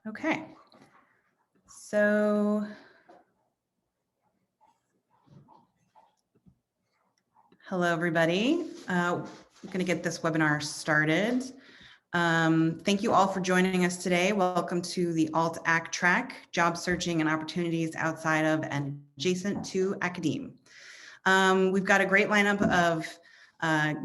Okay, so hello, everybody. I'm going to get this webinar started. Thank you all for joining us today. Welcome to the Alt-Ac track, Job Searching and Opportunities Outside of and Adjacent to Academe. We've got a great lineup of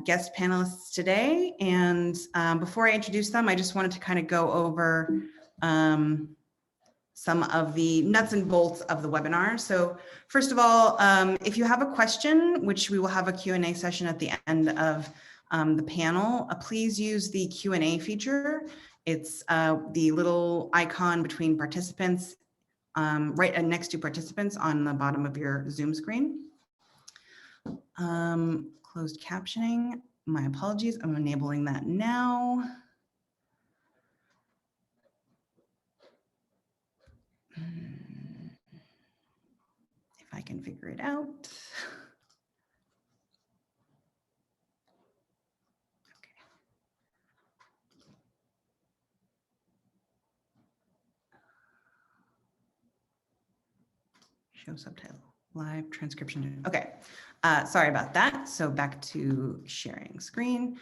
guest panelists today, and before I introduce them, I just wanted to kind of go over some of the nuts and bolts of the webinar. So first of all, if you have a question, which we will have a Q&A session at the end of the panel, please use the Q&A feature. It's the little icon between participants, right next to participants on the bottom of your Zoom screen. Closed captioning, my apologies, I'm enabling that now. If I can figure it out. Okay. Show subtitle, live transcription. Okay, sorry about that. So back to sharing screen.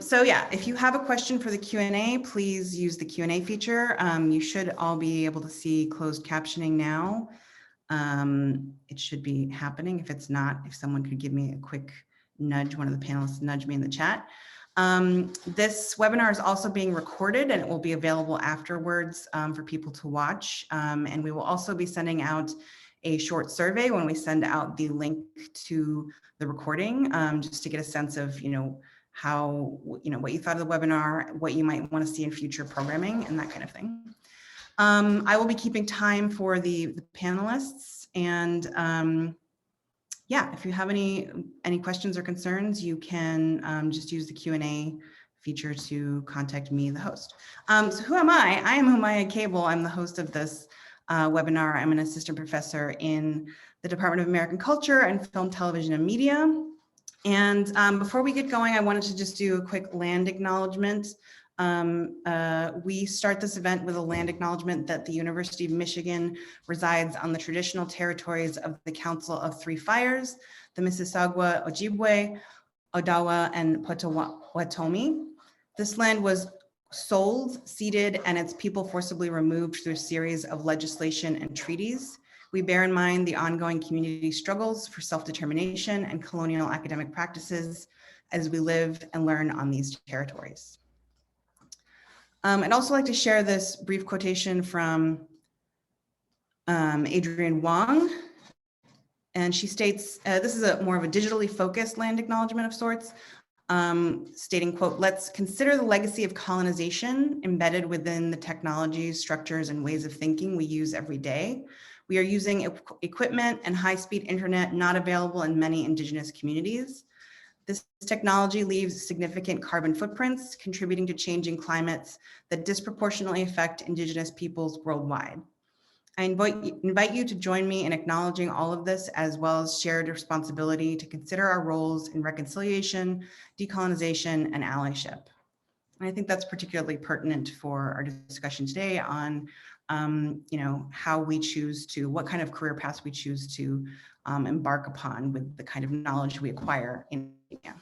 So yeah, if you have a question for the Q&A, please use the Q&A feature. You should all be able to see closed captioning now. It should be happening. If it's not, if someone could give me a quick nudge, one of the panelists nudge me in the chat. This webinar is also being recorded and it will be available afterwards for people to watch. And we will also be sending out a short survey when we send out the link to the recording, just to get a sense of, how, what you thought of the webinar, what you might want to see in future programming and that kind of thing. I will be keeping time for the panelists, and yeah, if you have any questions or concerns, you can just use the Q&A feature to contact me, the host. So who am I? I am Umayya Cable. I'm the host of this webinar. I'm an assistant professor in the Department of American Culture and Film, Television, and Media. And before we get going, I wanted to just do a quick land acknowledgement. We start this event with a land acknowledgement that the University of Michigan resides on the traditional territories of the Council of Three Fires, the Mississauga, Ojibwe, Odawa, and Potawatomi. This land was sold, ceded, and its people forcibly removed through a series of legislation and treaties. We bear in mind the ongoing community struggles for self-determination and colonial academic practices as we live and learn on these territories. I'd also like to share this brief quotation from Adrienne Wong. And she states, this is more of a digitally focused land acknowledgement of sorts, stating, quote, "Let's consider the legacy of colonization embedded within the technologies, structures, and ways of thinking we use every day. We are using equipment and high-speed internet not available in many indigenous communities. This technology leaves significant carbon footprints, contributing to changing climates that disproportionately affect indigenous peoples worldwide. I invite you to join me in acknowledging all of this, as well as shared responsibility to consider our roles in reconciliation, decolonization, and allyship." And I think that's particularly pertinent for our discussion today on how we choose to, what kind of career paths we choose to embark upon with the kind of knowledge we acquire in media.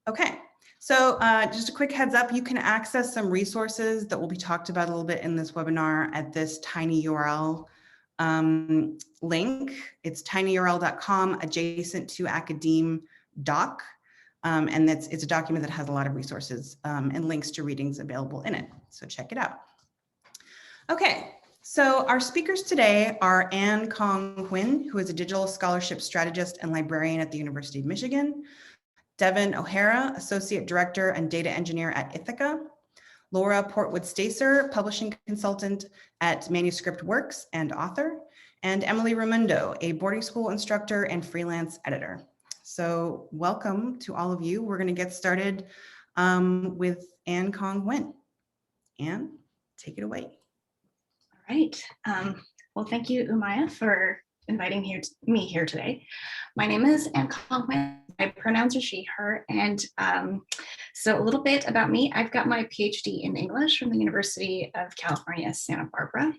Okay, so just a quick heads up, you can access some resources that will be talked about a little bit in this webinar at this tiny URL link. It's tinyurl.com adjacent to Academe doc. And it's a document that has a lot of resources and links to readings available in it. So check it out. Okay, so our speakers today are Ann Kong Huynh, who is a digital scholarship strategist and librarian at the University of Michigan, Devin O'Hara, associate director and data engineer at Ithaca, Laura Portwood-Stacer, publishing consultant at Manuscript Works and author, and Emily Raimundo, a boarding school instructor and freelance editor. So welcome to all of you. We're going to get started with Ann Kong Huynh. Ann, take it away. All right. Well, thank you, Umayya, for inviting me here today. My name is Anne Conklin. My pronouns are she, her, and so a little bit about me. I've got my PhD in English from the University of California, Santa Barbara.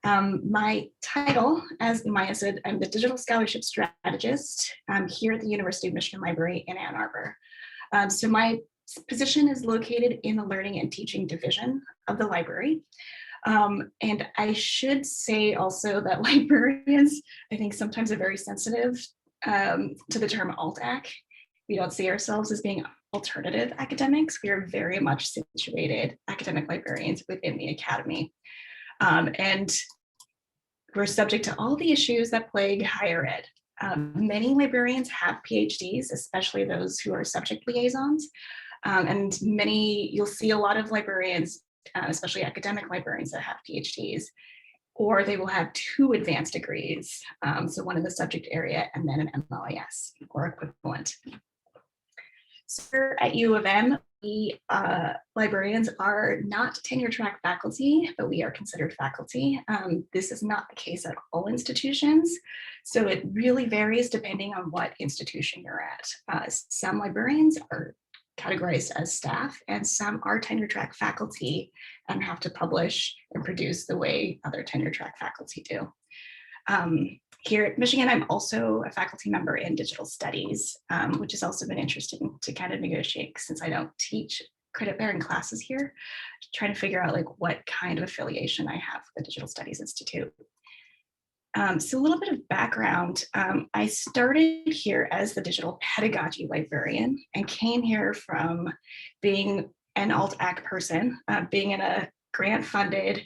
My title, as Maya said, I'm the Digital Scholarship Strategist here at the University of Michigan Library in Ann Arbor. So my position is located in the Learning and Teaching Division of the library. And I should say also that librarians, I think, sometimes are very sensitive to the term alt-ac. We don't see ourselves as being alternative academics. We are very much situated academic librarians within the Academe. And we're subject to all the issues that plague higher ed. Many librarians have PhDs, especially those who are subject liaisons. And you'll see a lot of librarians, especially academic librarians that have PhDs, or they will have 2 advanced degrees. So one in the subject area and then an MLIS or equivalent. So at U of M, we librarians are not tenure track faculty, but we are considered faculty. This is not the case at all institutions. So it really varies depending on what institution you're at. Some librarians are categorized as staff, and some are tenure track faculty and have to publish and produce the way other tenure track faculty do. Here at Michigan, I'm also a faculty member in digital studies, which has also been interesting to kind of negotiate since I don't teach credit-bearing classes here, trying to figure out like what kind of affiliation I have with the Digital Studies Institute. So a little bit of background. I started here as the digital pedagogy librarian and came here from being an alt-ac person, being in a grant-funded,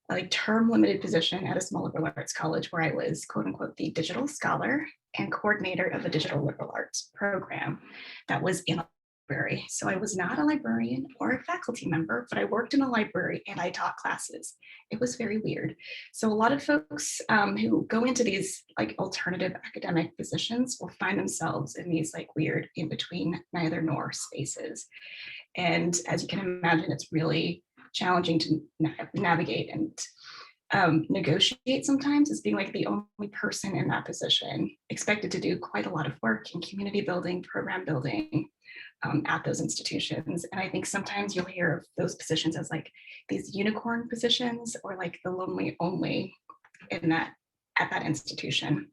like term-limited position at a small liberal arts college where I was, quote unquote, the digital scholar and coordinator of the digital liberal arts program that was in a library. So I was not a librarian or a faculty member, but I worked in a library and I taught classes. It was very weird. So a lot of folks who go into these like alternative academic positions will find themselves in these like weird in between neither nor spaces. And as you can imagine, it's really challenging to navigate and negotiate sometimes as being like the only person in that position, expected to do quite a lot of work in community building, program building at those institutions. And I think sometimes you'll hear of those positions as like these unicorn positions or like the lonely only at that institution.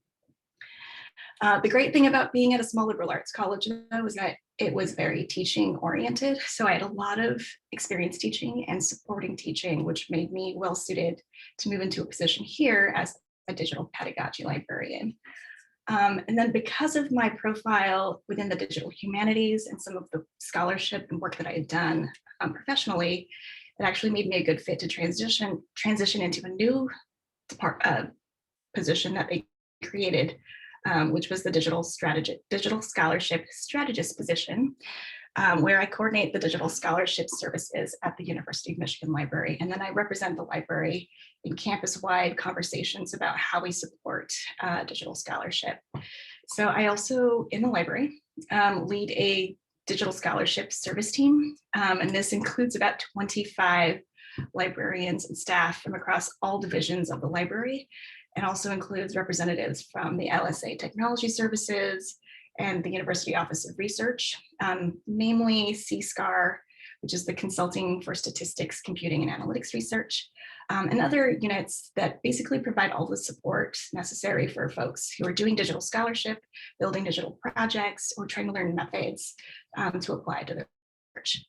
The great thing about being at a small liberal arts college though is that it was very teaching oriented. So I had a lot of experience teaching and supporting teaching, which made me well suited to move into a position here as a digital pedagogy librarian. And then because of my profile within the digital humanities and some of the scholarship and work that I had done professionally, it actually made me a good fit to transition into a new position that they created, which was the digital scholarship strategist position, where I coordinate the digital scholarship services at the University of Michigan Library. And then I represent the library in campus-wide conversations about how we support digital scholarship. So I also, in the library, lead a digital scholarship service team. And this includes about 25 librarians and staff from across all divisions of the library, and also includes representatives from the LSA Technology Services and the University Office of Research, namely CSCAR, which is the Consulting for Statistics, Computing, and Analytics Research, and other units that basically provide all the support necessary for folks who are doing digital scholarship, building digital projects, or trying to learn methods to apply to their research.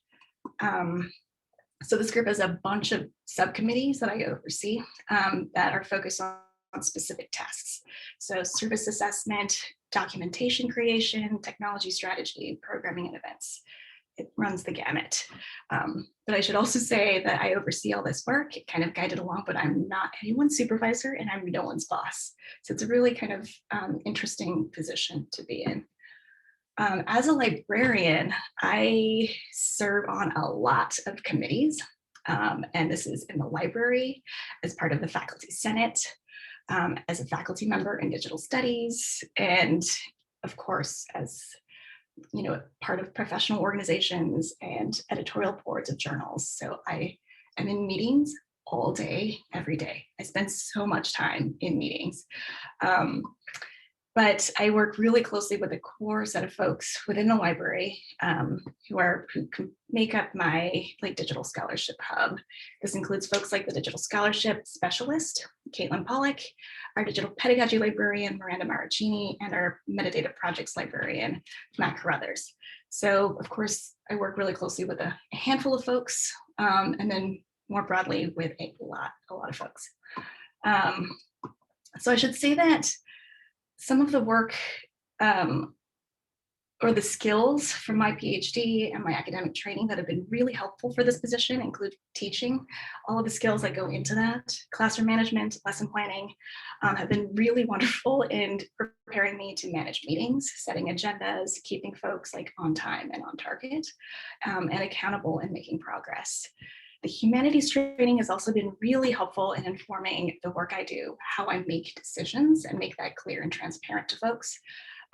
So this group has a bunch of subcommittees that I oversee that are focused on specific tasks. So service assessment, documentation creation, technology strategy, programming, and events. It runs the gamut. But I should also say that I oversee all this work, kind of guided along, but I'm not anyone's supervisor and I'm no one's boss. So it's a really kind of interesting position to be in. As a librarian, I serve on a lot of committees, and this is in the library as part of the Faculty Senate, as a faculty member in digital studies, and of course, as part of professional organizations and editorial boards of journals. So I am in meetings all day, every day. I spend so much time in meetings. But I work really closely with a core set of folks within the library who can make up my digital scholarship hub. This includes folks like the digital scholarship specialist, Caitlin Pollock, our digital pedagogy librarian, Miranda Maricini, and our metadata projects librarian, Matt Carruthers. So of course, I work really closely with a handful of folks, and then more broadly with a lot of folks. So I should say that some of the work or the skills from my PhD and my academic training that have been really helpful for this position include teaching. All of the skills that go into that, classroom management, lesson planning, have been really wonderful in preparing me to manage meetings, setting agendas, keeping folks on time and on target, and accountable and making progress. The humanities training has also been really helpful in informing the work I do, how I make decisions and make that clear and transparent to folks.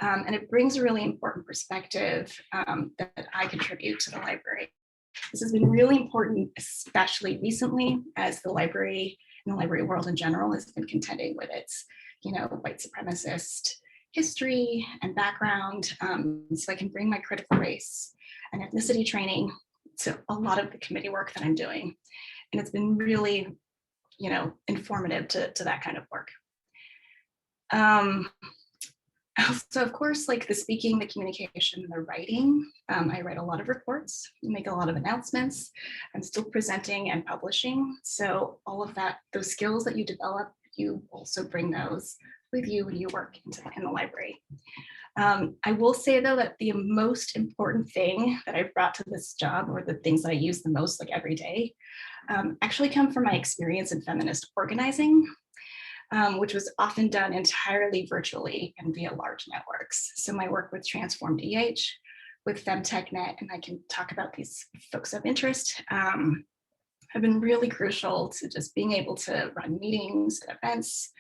And it brings a really important perspective that I contribute to the library. This has been really important, especially recently, as the library and the library world in general has been contending with its, white supremacist history and background. So I can bring my critical race and ethnicity training to a lot of the committee work that I'm doing. And it's been really, informative to that kind of work. Also, of course, the speaking, the communication, the writing. I write a lot of reports, make a lot of announcements. I'm still presenting and publishing. So all of that, those skills that you develop, you also bring those with you when you work in the library. I will say though that the most important thing that I've brought to this job, or the things that I use the most every day, actually come from my experience in feminist organizing, which was often done entirely virtually and via large networks. So my work with Transformed EH, with FemTechNet, and I can talk about these folks of interest, have been really crucial to just being able to run meetings and events,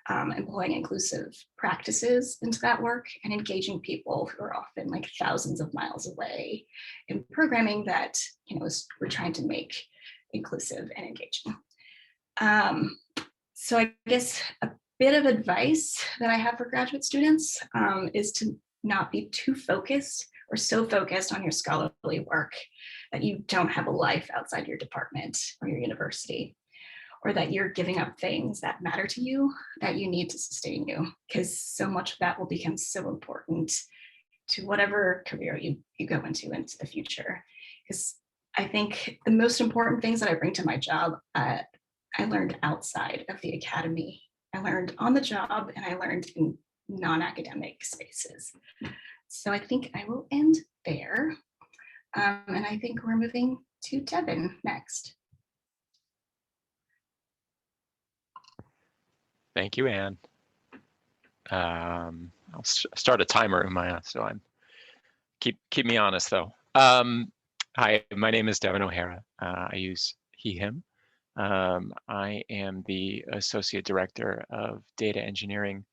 employing inclusive practices into that work, and engaging people who are often thousands of miles away in programming that we're trying to make inclusive and engaging. So I guess a bit of advice that I have for graduate students is to not be too focused or so focused on your scholarly work that you don't have a life outside your department or your university, or that you're giving up things that matter to you that you need to sustain you, because so much of that will become so important to whatever career you go into the future. Because I think the most important things that I bring to my job, I learned outside of the academy. I learned on the job, and I learned in non-academic spaces. So I think I will end there. And I think we're moving to Devin next. Thank you, Anne. I'll start a timer in my so I'm keep me honest though. Hi, my name is Devin O'Hara. I use he, him. I am the Associate Director of Data Engineering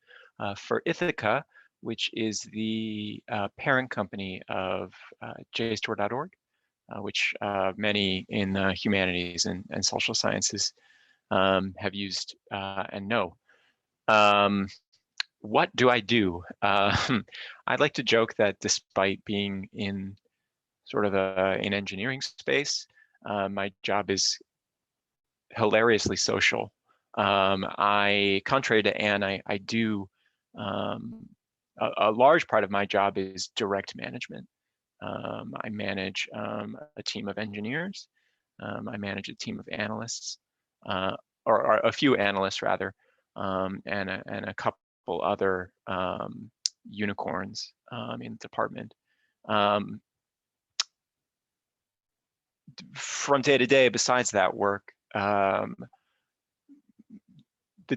for Ithaca, which is the parent company of JSTOR.org, which many in the humanities and social sciences have used and know. What do I do? I'd like to joke that despite being in sort of an engineering space, my job is hilariously social. Contrary to Anne, I do, a large part of my job is direct management. I manage a team of engineers. I manage a team of analysts, or a few analysts rather, and a couple other unicorns in the department. From day to day, besides that work, the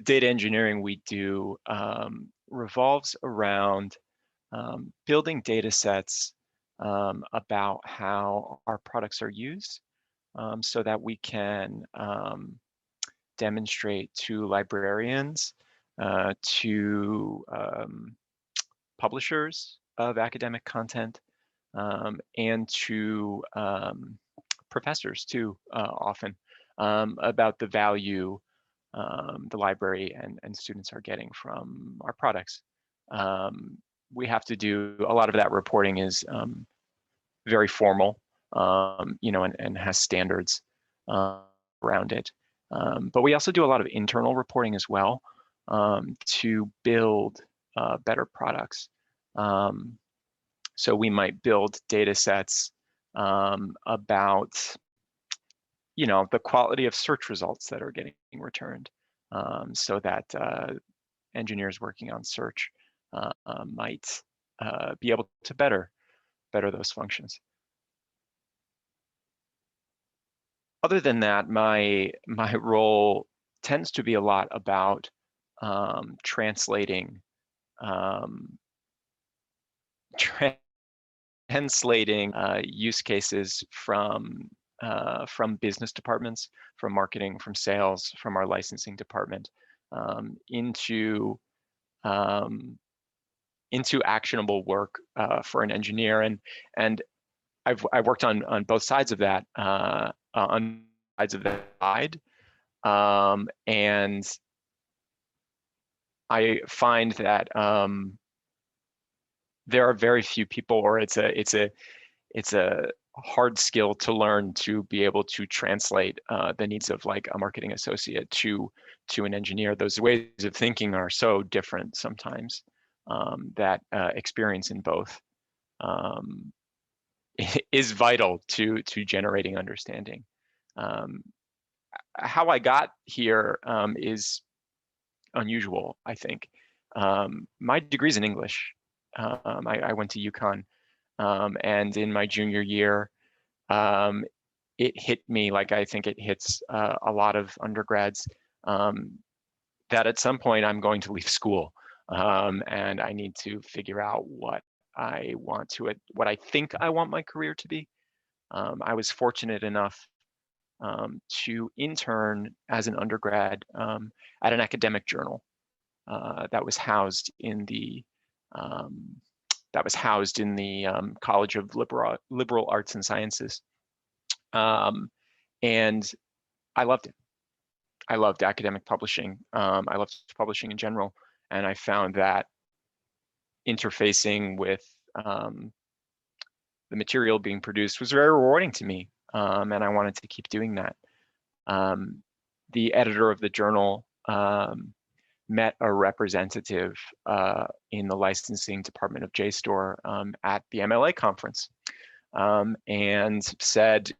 data engineering we do revolves around building data sets about how our products are used, so that we can demonstrate to librarians, to publishers of academic content, and to professors too, often, about the value the library and students are getting from our products. We have to do a lot of that reporting is very formal, and has standards around it. But we also do a lot of internal reporting as well to build better products. So we might build data sets about the quality of search results that are getting returned, so that engineers working on search might be able to better those functions. Other than that, my role tends to be a lot about translating use cases from business departments, from marketing, from sales, from our licensing department, into actionable work for an engineer. And I've worked on both sides of that, on sides of that side, and I find that there are very few people, or it's a hard skill to learn, to be able to translate the needs of like a marketing associate to an engineer. Those ways of thinking are so different sometimes, that experience in both is vital to generating understanding. How I got here is unusual, I think. My degree's in English. I went to UConn, and in my junior year, it hit me, like I think it hits a lot of undergrads, that at some point I'm going to leave school, and I need to figure out what I think I want my career to be. I was fortunate enough to intern as an undergrad at an academic journal that was housed in the College of Liberal Arts and Sciences, and I loved it. I loved academic publishing. I loved publishing in general, and I found that interfacing with the material being produced was very rewarding to me, and I wanted to keep doing that. The editor of the journal met a representative in the licensing department of JSTOR at the MLA conference, and said,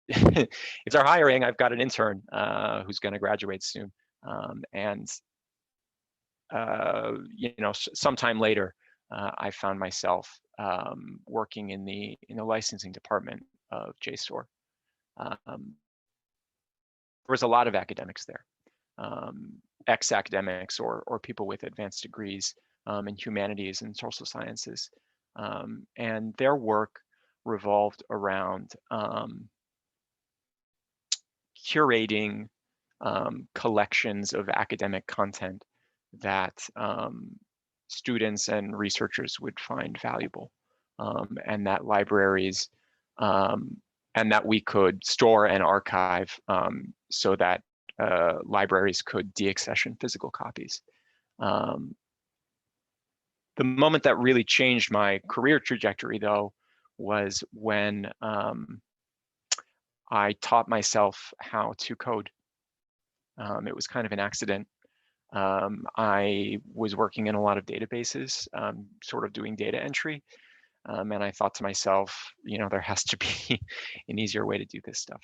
if they're hiring, I've got an intern who's going to graduate soon. Sometime later, I found myself working in the licensing department of JSTOR. There was a lot of academics there, ex-academics or people with advanced degrees in humanities and social sciences, and their work revolved around curating collections of academic content that students and researchers would find valuable, and that libraries and that we could store and archive, so that libraries could deaccession physical copies. The moment that really changed my career trajectory, though, was when I taught myself how to code. It was kind of an accident. I was working in a lot of databases, sort of doing data entry, and I thought to myself, there has to be an easier way to do this stuff.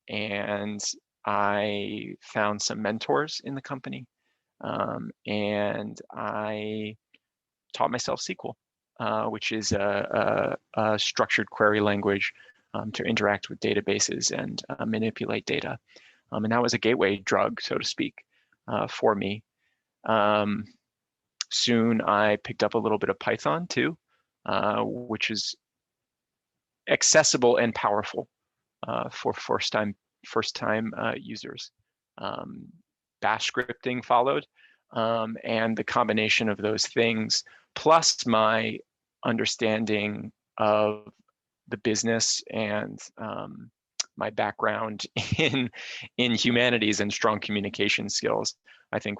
And I found some mentors in the company, and I taught myself SQL, which is a structured query language to interact with databases and manipulate data. And that was a gateway drug, so to speak, for me. Soon I picked up a little bit of Python too, which is accessible and powerful for first-time users. Bash scripting followed, and the combination of those things, plus my understanding of the business and my background in humanities and strong communication skills, I think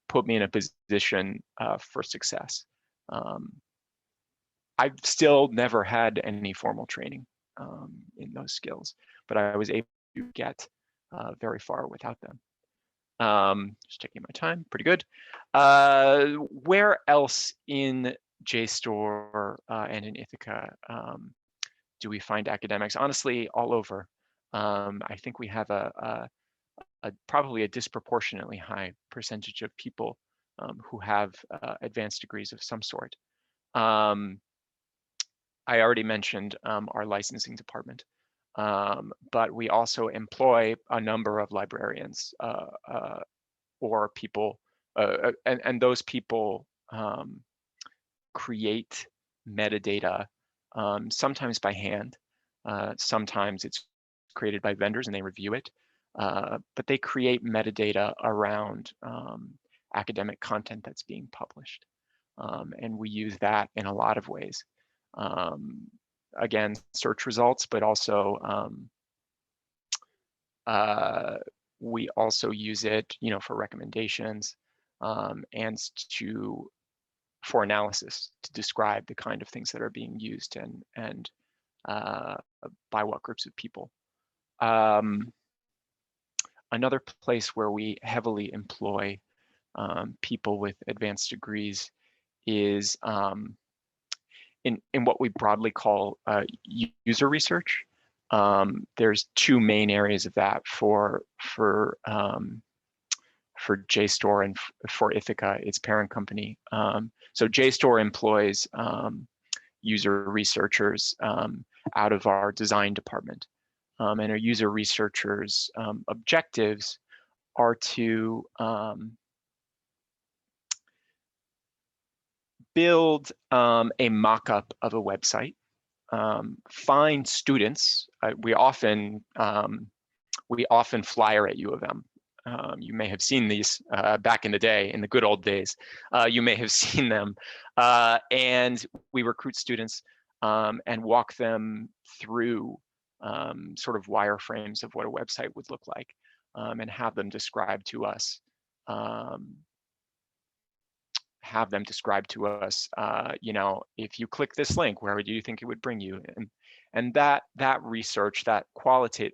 put me in a position for success. I've still never had any formal training in those skills, but I was able to get very far without them. Just taking my time, pretty good. Where else in JSTOR and in Ithaca do we find academics? Honestly, all over. I think we have probably a disproportionately high percentage of people who have advanced degrees of some sort. I already mentioned our licensing department, but we also employ a number of librarians or people, and those people create metadata, sometimes by hand, sometimes it's created by vendors and they review it, but they create metadata around academic content that's being published. And we use that in a lot of ways. Again, search results, but also we also use it, for recommendations and for analysis to describe the kind of things that are being used and by what groups of people. Another place where we heavily employ people with advanced degrees is in what we broadly call user research. There's two main areas of that for JSTOR and for Ithaca, its parent company. So JSTOR employs user researchers out of our design department. And our user researchers' objectives are to build a mock-up of a website, find students. We often flyer at U of M. You may have seen these back in the day, in the good old days. You may have seen them. And we recruit students and walk them through sort of wireframes of what a website would look like, and have them describe to us if you click this link, where do you think it would bring you? And that research, that qualitative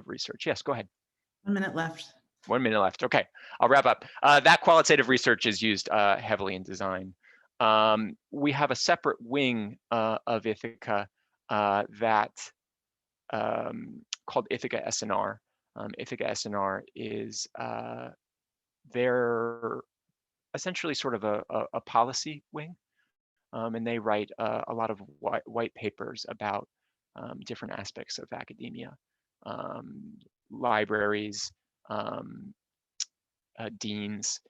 research. Yes, go ahead. 1 minute left. 1 minute left. Okay, I'll wrap up. That qualitative research is used heavily in design. We have a separate wing of Ithaca that called Ithaca SNR. Ithaca SNR is they're essentially sort of a policy wing, and they write a lot of white papers about different aspects of academia, libraries, deans,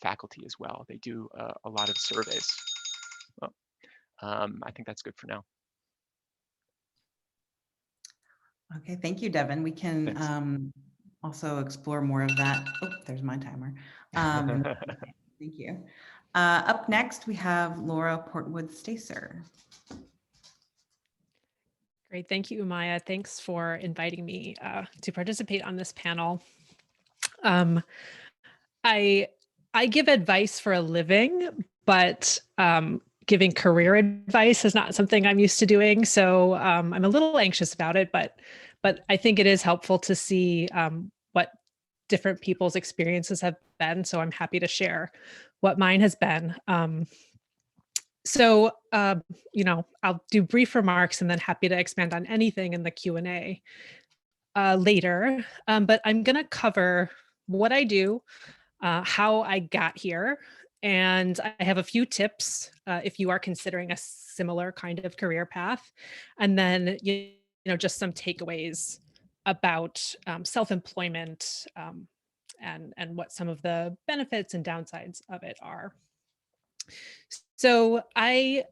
faculty as well. They do a lot of surveys. Well, I think that's good for now. Okay, thank you, Devin. We can also explore more of that. Oh, there's my timer. Thank you. Up next, we have Laura Portwood-Stacer. Great, thank you, Maya. Thanks for inviting me to participate on this panel. I give advice for a living, but giving career advice is not something I'm used to doing. So I'm a little anxious about it, but I think it is helpful to see what different people's experiences have been. So I'm happy to share what mine has been. I'll do brief remarks and then happy to expand on anything in the Q&A later. But I'm going to cover what I do, how I got here, and I have a few tips if you are considering a similar kind of career path, and then just some takeaways about self-employment and what some of the benefits and downsides of it are. So I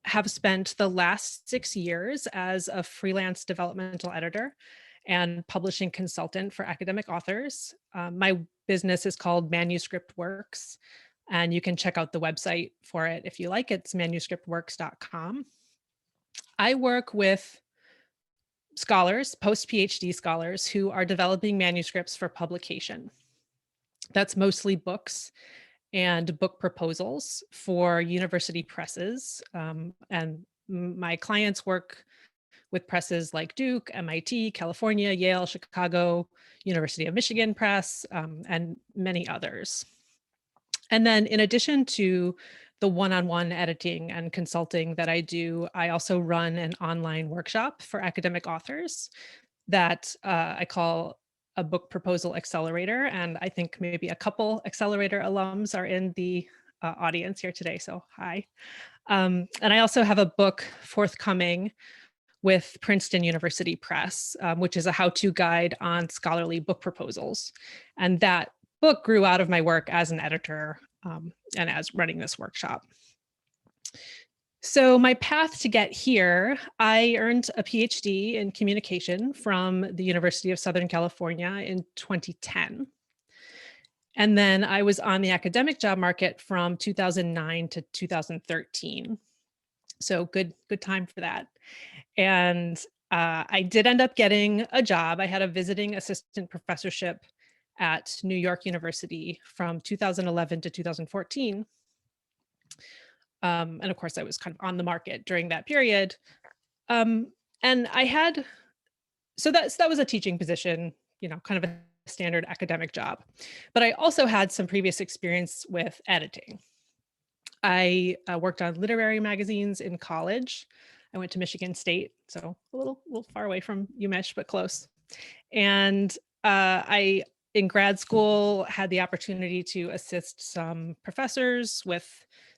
have spent the last 6 years as a freelance developmental editor and publishing consultant for academic authors. My business is called Manuscript Works, and you can check out the website for it if you like. It's manuscriptworks.com. I work with scholars, post-PhD scholars who are developing manuscripts for publication. That's mostly books and book proposals for university presses. And my clients work with presses like Duke, MIT, California, Yale, Chicago, University of Michigan Press, and many others. And then in addition to the one-on-one editing and consulting that I do, I also run an online workshop for academic authors that I call a book proposal accelerator. And I think maybe a couple accelerator alums are in the audience here today, so hi. And I also have a book forthcoming with Princeton University Press, which is a how-to guide on scholarly book proposals. And that book grew out of my work as an editor and as running this workshop. So my path to get here, I earned a PhD in communication from the University of Southern California in 2010. And then I was on the academic job market from 2009 to 2013. So good time for that. And I did end up getting a job. I had a visiting assistant professorship at New York University from 2011 to 2014. And of course, I was kind of on the market during that period. And I had, so that was a teaching position, you know, kind of a standard academic job. But I also had some previous experience with editing. I worked on literary magazines in college. I went to Michigan State, so a little far away from UMich, but close. And I, in grad school, had the opportunity to assist some professors with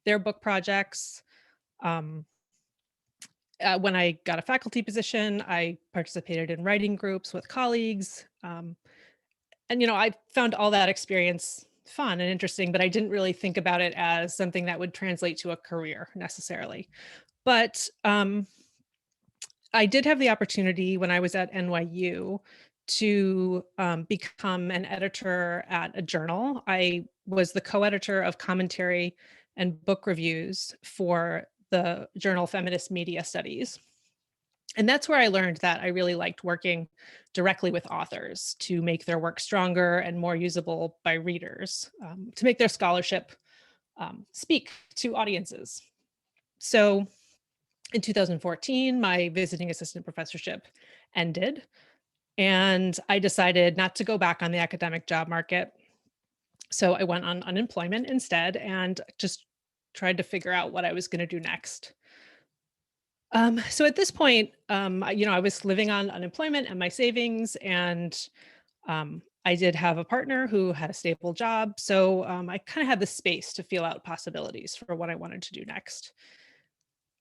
their book projects. When I got a faculty position, I participated in writing groups with colleagues. And, you know, I found all that experience fun and interesting, but I didn't really think about it as something that would translate to a career necessarily. But I did have the opportunity when I was at NYU to become an editor at a journal. I was the co-editor of commentary and book reviews for the journal Feminist Media Studies. And that's where I learned that I really liked working directly with authors to make their work stronger and more usable by readers, to make their scholarship speak to audiences. So in 2014, my visiting assistant professorship ended, and I decided not to go back on the academic job market. So I went on unemployment instead and just tried to figure out what I was going to do next. So at this point, you know, I was living on unemployment and my savings, and I did have a partner who had a stable job. So I kind of had the space to feel out possibilities for what I wanted to do next.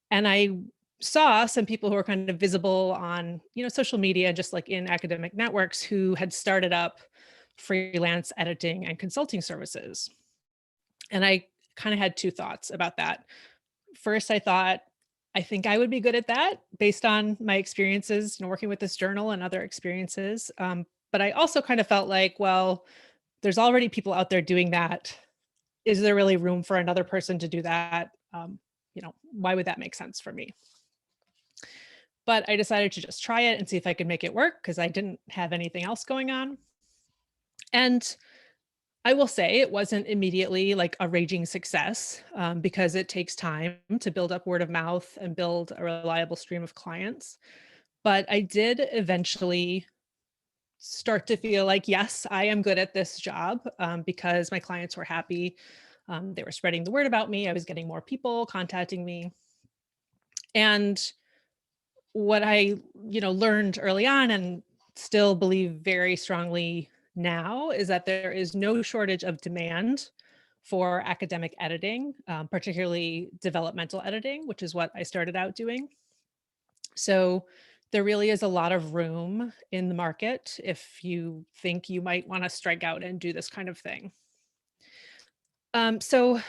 And I saw some people who were kind of visible on, you know, social media, just like in academic networks, who had started up freelance editing and consulting services. And I kind of had two thoughts about that. First, I thought, I think I would be good at that based on my experiences, you know, working with this journal and other experiences. But I also kind of felt like, well, there's already people out there doing that. Is there really room for another person to do that? You know, why would that make sense for me? But I decided to just try it and see if I could make it work because I didn't have anything else going on. And I will say it wasn't immediately like a raging success because it takes time to build up word of mouth and build a reliable stream of clients. But I did eventually start to feel like, yes, I am good at this job because my clients were happy. They were spreading the word about me. I was getting more people contacting me. And what I, you know, learned early on and still believe very strongly now is that there is no shortage of demand for academic editing, particularly developmental editing, which is what I started out doing. So there really is a lot of room in the market if you think you might want to strike out and do this kind of thing. So,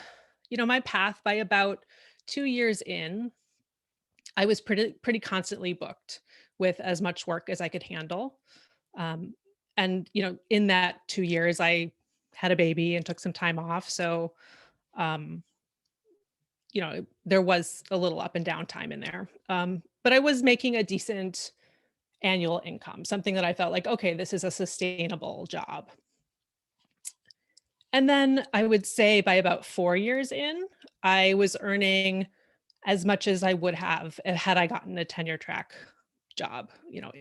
you know, my path, by about 2 years in, I was pretty constantly booked with as much work as I could handle. And, you know, in that 2 years, I had a baby and took some time off. So, um, you know, there was a little up and down time in there. But I was making a decent annual income, something that I felt like, okay, this is a sustainable job. And then I would say by about 4 years in, I was earning as much as I would have had I gotten a tenure track job,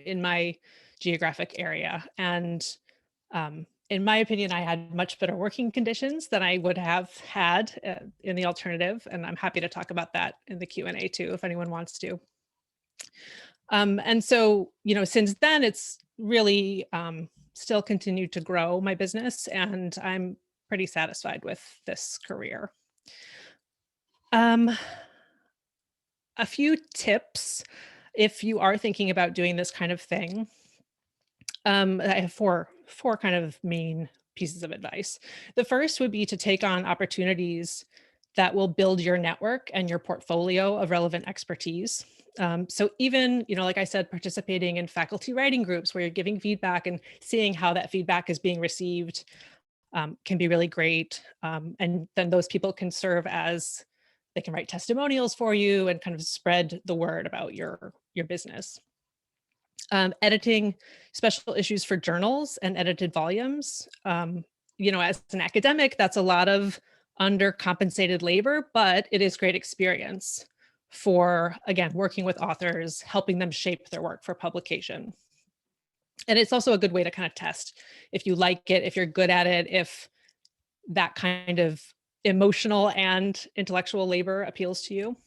in my geographic area. And in my opinion, I had much better working conditions than I would have had in the alternative. And I'm happy to talk about that in the Q&A too, if anyone wants to. And so, since then, it's really still continued to grow my business, and I'm pretty satisfied with this career. A few tips if you are thinking about doing this kind of thing. I have four kind of main pieces of advice. The first would be to take on opportunities that will build your network and your portfolio of relevant expertise. So even, like I said, participating in faculty writing groups where you're giving feedback and seeing how that feedback is being received can be really great. And then those people can serve as, they can write testimonials for you and kind of spread the word about your business. Editing special issues for journals and edited volumes. As an academic, that's a lot of undercompensated labor, but it is great experience for, again, working with authors, helping them shape their work for publication. And it's also a good way to kind of test if you like it, if you're good at it, if that kind of emotional and intellectual labor appeals to you.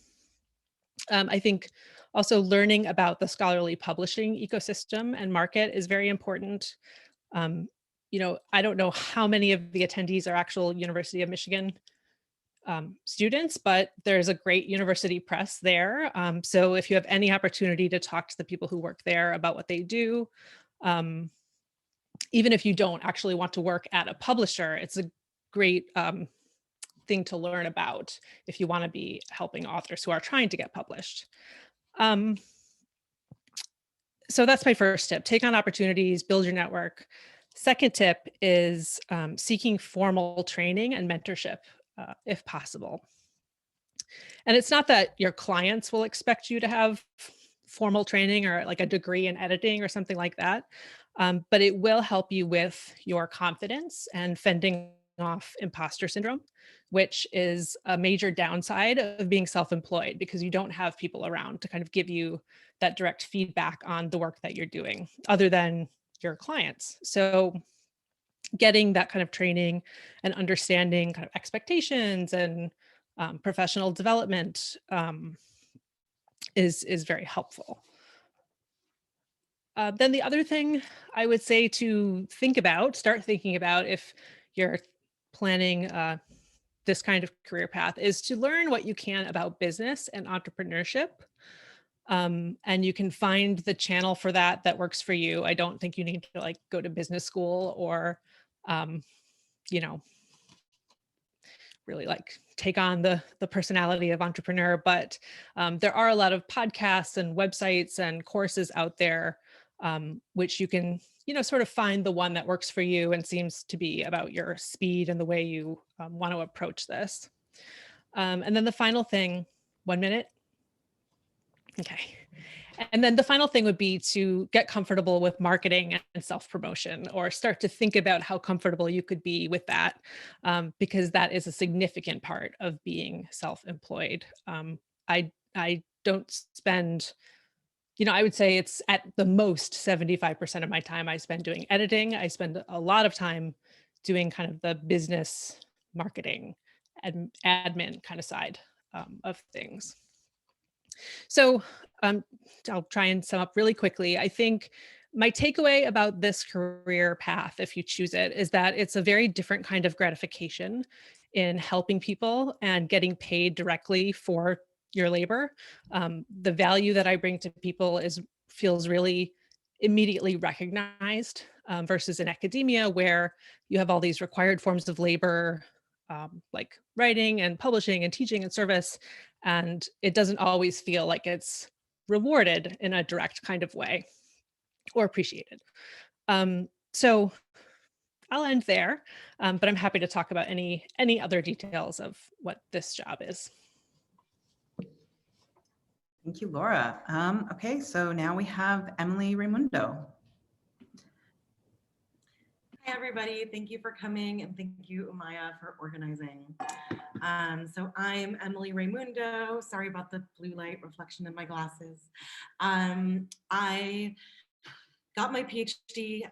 I think also learning about the scholarly publishing ecosystem and market is very important. I don't know how many of the attendees are actual University of Michigan students, but there's a great university press there. So if you have any opportunity to talk to the people who work there about what they do, even if you don't actually want to work at a publisher, it's a great thing to learn about if you want to be helping authors who are trying to get published. So that's my first tip. Take on opportunities, build your network. Second tip is seeking formal training and mentorship if possible. And it's not that your clients will expect you to have formal training or like a degree in editing or something like that, but it will help you with your confidence and fending off imposter syndrome, which is a major downside of being self-employed because you don't have people around to kind of give you that direct feedback on the work that you're doing other than your clients. So getting that kind of training and understanding kind of expectations and professional development is very helpful. Then the other thing I would say to start thinking about if you're planning this kind of career path is to learn what you can about business and entrepreneurship. And you can find the channel for that works for you. I don't think you need to like go to business school or, really like take on the personality of entrepreneur, but there are a lot of podcasts and websites and courses out there which you can, sort of find the one that works for you and seems to be about your speed and the way you want to approach this. And then the final thing, 1 minute. Okay. And then the final thing would be to get comfortable with marketing and self-promotion, or start to think about how comfortable you could be with that, because that is a significant part of being self-employed. I don't spend, I would say it's at the most 75% of my time I spend doing editing. I spend a lot of time doing kind of the business marketing and admin kind of side of things. So I'll try and sum up really quickly. I think my takeaway about this career path, if you choose it, is that it's a very different kind of gratification in helping people and getting paid directly for your labor. The value that I bring to people feels really immediately recognized versus in academia, where you have all these required forms of labor, like writing and publishing and teaching and service. And it doesn't always feel like it's rewarded in a direct kind of way or appreciated. So I'll end there, but I'm happy to talk about any other details of what this job is. Thank you, Laura. Okay, so now we have Emily Raimundo. Hi, everybody. Thank you for coming, and thank you, Umaya, for organizing. So I'm Emily Raimundo. Sorry about the blue light reflection in my glasses. I got my PhD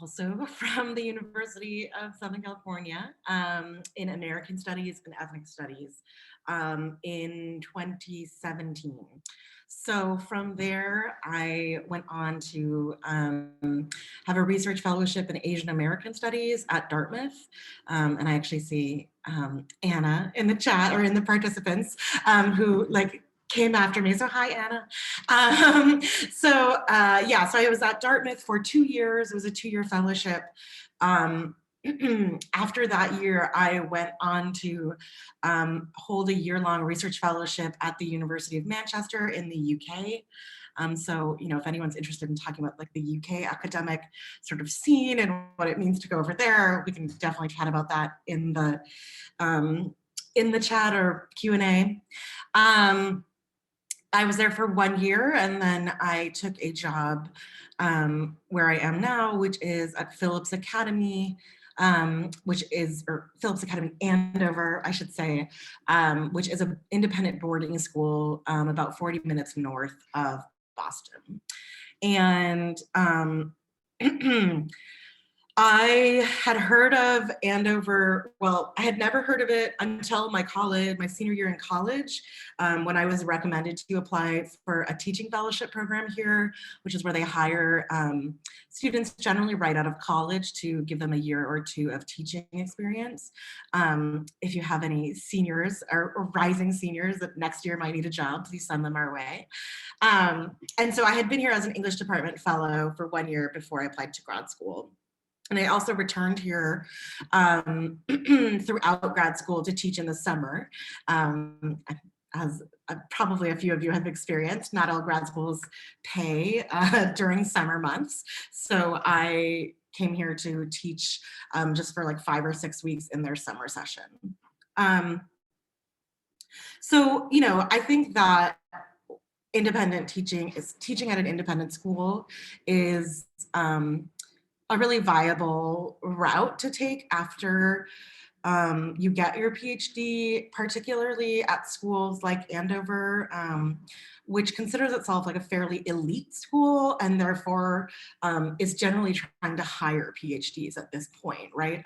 also from the University of Southern California in American Studies and Ethnic Studies in 2017. So from there, I went on to have a research fellowship in Asian American Studies at Dartmouth. And I actually see Anna in the chat or in the participants who came after me. So hi, Anna. So I was at Dartmouth for 2 years. It was a 2-year fellowship. After that year, I went on to hold a year-long research fellowship at the University of Manchester in the UK. So, if anyone's interested in talking about like the UK academic sort of scene and what it means to go over there, we can definitely chat about that in the chat or Q&A. I was there for 1 year, and then I took a job where I am now, which is at Phillips Academe, Phillips Academy Andover, I should say, which is an independent boarding school about 40 minutes north of Boston. And I had heard of Andover. Well, I had never heard of it until my senior year in college, when I was recommended to apply for a teaching fellowship program here, which is where they hire students generally right out of college to give them a year or 2 of teaching experience. If you have any seniors or rising seniors that next year might need a job, please send them our way. And so I had been here as an English department fellow for 1 year before I applied to grad school. And I also returned here throughout grad school to teach in the summer. As probably a few of you have experienced, not all grad schools pay during summer months. So I came here to teach just for like 5 or 6 weeks in their summer session. So, I think that independent teaching at an independent school is a really viable route to take after you get your PhD, particularly at schools like Andover, which considers itself like a fairly elite school and therefore is generally trying to hire PhDs at this point, right?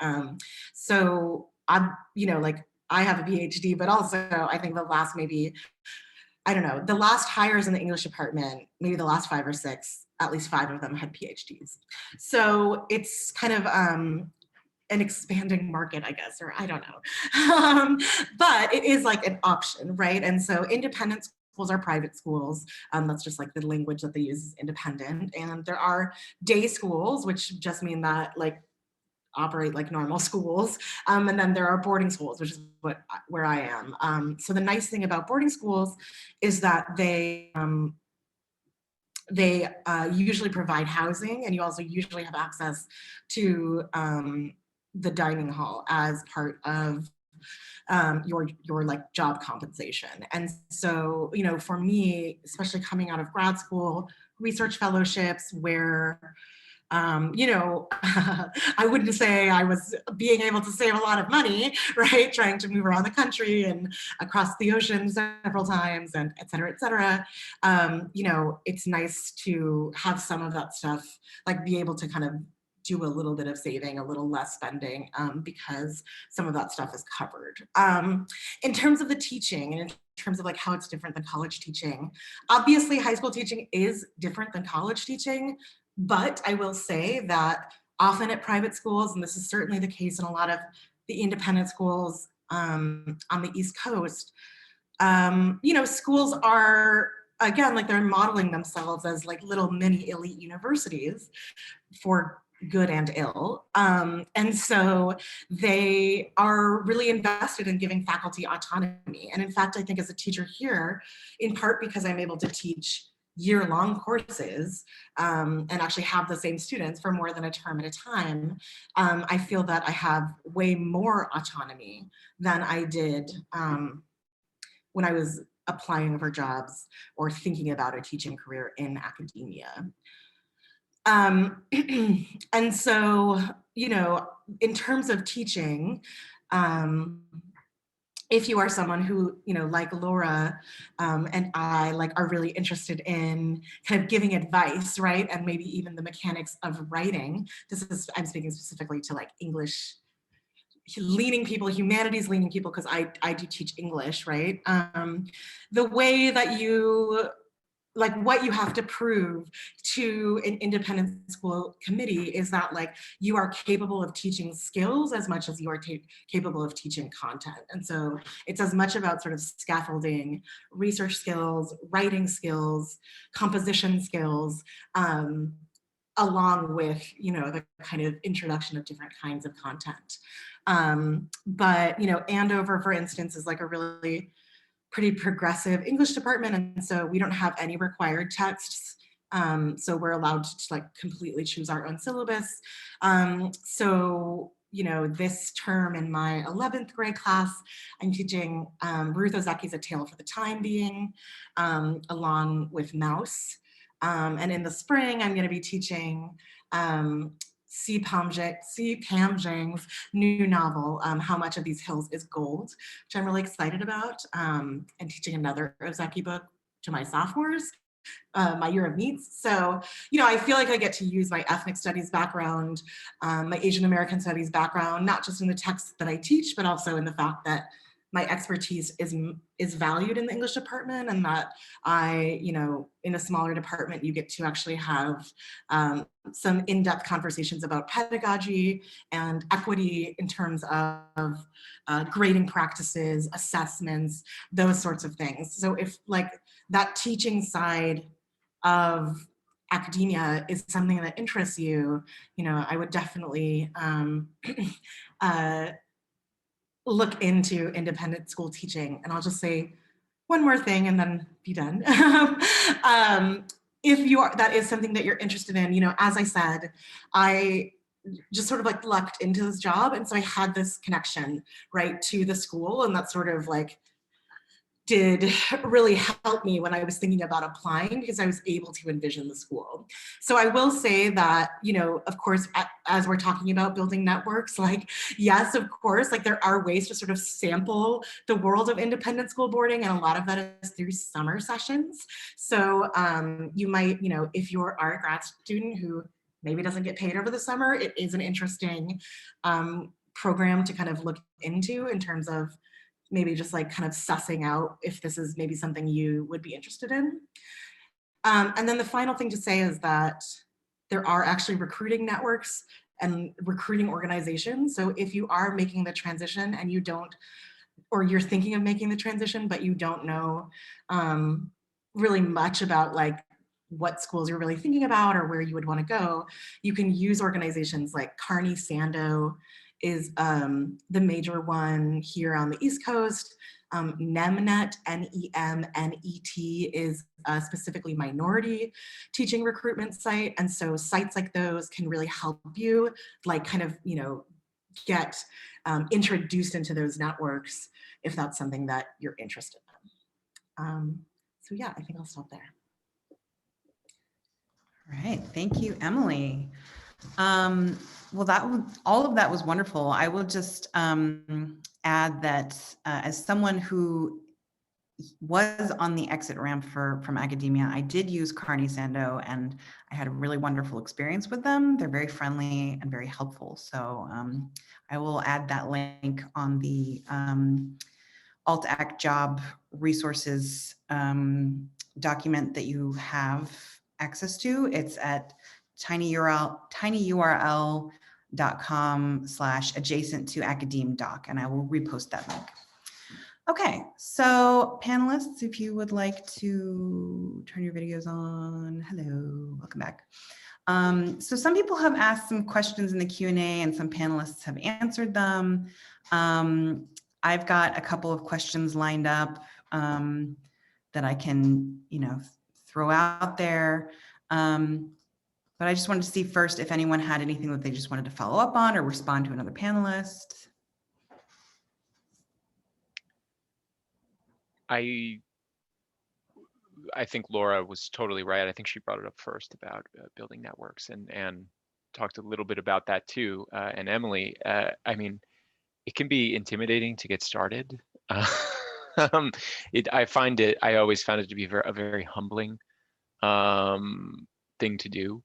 So I'm, I have a PhD, but also I think the last the last hires in the English department, maybe the last 5 or 6, at least 5 of them had PhDs. So it's kind of an expanding market, I guess, or I don't know. But it is like an option, right? And so independent schools are private schools. That's just like the language that they use is independent. And there are day schools, which just mean that operate like normal schools. And then there are boarding schools, which is where I am. So the nice thing about boarding schools is that they usually provide housing, and you also usually have access to the dining hall as part of your like job compensation. And so, for me, especially coming out of grad school, research fellowships where I wouldn't say I was being able to save a lot of money, right? Trying to move around the country and across the ocean several times and et cetera, et cetera. It's nice to have some of that stuff, like be able to kind of do a little bit of saving, a little less spending, because some of that stuff is covered. In terms of the teaching and in terms of like how it's different than college teaching, obviously high school teaching is different than college teaching. But I will say that often at private schools, and this is certainly the case in a lot of the independent schools on the East Coast, schools are, again, like they're modeling themselves as like little mini elite universities for good and ill. And so they are really invested in giving faculty autonomy. And in fact, I think as a teacher here, in part because I'm able to teach year-long courses and actually have the same students for more than a term at a time, I feel that I have way more autonomy than I did when I was applying for jobs or thinking about a teaching career in academia. And so, you know, in terms of teaching, if you are someone who, you know, like Laura and I, like, are really interested in kind of giving advice, right? And maybe even the mechanics of writing. I'm speaking specifically to like English leaning people, humanities leaning people, because I do teach English, right? The way that you, like, what you have to prove to an independent school committee is that, like, you are capable of teaching skills as much as you are capable of teaching content. And so it's as much about sort of scaffolding research skills, writing skills, composition skills, along with, you know, the kind of introduction of different kinds of content. But, you know, Andover, for instance, is like a really pretty progressive English department, and so we don't have any required texts. So we're allowed to like completely choose our own syllabus. So, you know, this term in my 11th grade class, I'm teaching Ruth Ozeki's A Tale for the Time Being, along with Mouse. And in the spring, I'm going to be teaching C. Pam Jing's new novel, How Much of These Hills is Gold, which I'm really excited about, and teaching another Ozeki book to my sophomores, my year of needs. So, you know, I feel like I get to use my ethnic studies background, my Asian American studies background, not just in the texts that I teach, but also in the fact that my expertise is valued in the English department, and that I, you know, in a smaller department, you get to actually have some in-depth conversations about pedagogy and equity in terms of grading practices, assessments, those sorts of things. So if like that teaching side of academia is something that interests you, you know, I would definitely look into independent school teaching. And I'll just say one more thing and then be done. If you are, that is something that you're interested in, you know, as I said, I just sort of like lucked into this job. And so I had this connection, right, to the school, and that sort of like did really help me when I was thinking about applying, because I was able to envision the school. So I will say that, you know, of course, as we're talking about building networks, like, yes, of course, like there are ways to sort of sample the world of independent school boarding, and a lot of that is through summer sessions. So you might, you know, if you're a grad student who maybe doesn't get paid over the summer, it is an interesting program to kind of look into in terms of maybe just like kind of sussing out if this is maybe something you would be interested in. And then the final thing to say is that there are actually recruiting networks and recruiting organizations. So if you are making the transition and you don't, or you're thinking of making the transition, but you don't know really much about like what schools you're really thinking about or where you would want to go, you can use organizations like Carney Sando is the major one here on the East Coast. NEMNET, N-E-M-N-E-T, is a specifically minority teaching recruitment site. And so sites like those can really help you like kind of, you know, get introduced into those networks if that's something that you're interested in. So yeah, I think I'll stop there. All right, thank you, Emily. Well, all of that was wonderful. I will just add that as someone who was on the exit ramp from academia, I did use Carney Sando, and I had a really wonderful experience with them. They're very friendly and very helpful. So I will add that link on the Alt-Act job resources document that you have access to. It's at tinyurl.com/adjacent to academe doc, and I will repost that link. Okay, so panelists, if you would like to turn your videos on. Hello, welcome back. So some people have asked some questions in the Q&A and some panelists have answered them. I've got a couple of questions lined up that I can, you know, throw out there. But I just wanted to see first if anyone had anything that they just wanted to follow up on or respond to another panelist. I I think Laura was totally right. I think she brought it up first about building networks, and talked a little bit about that too. And Emily, I mean, it can be intimidating to get started. I always found it to be a very humbling thing to do.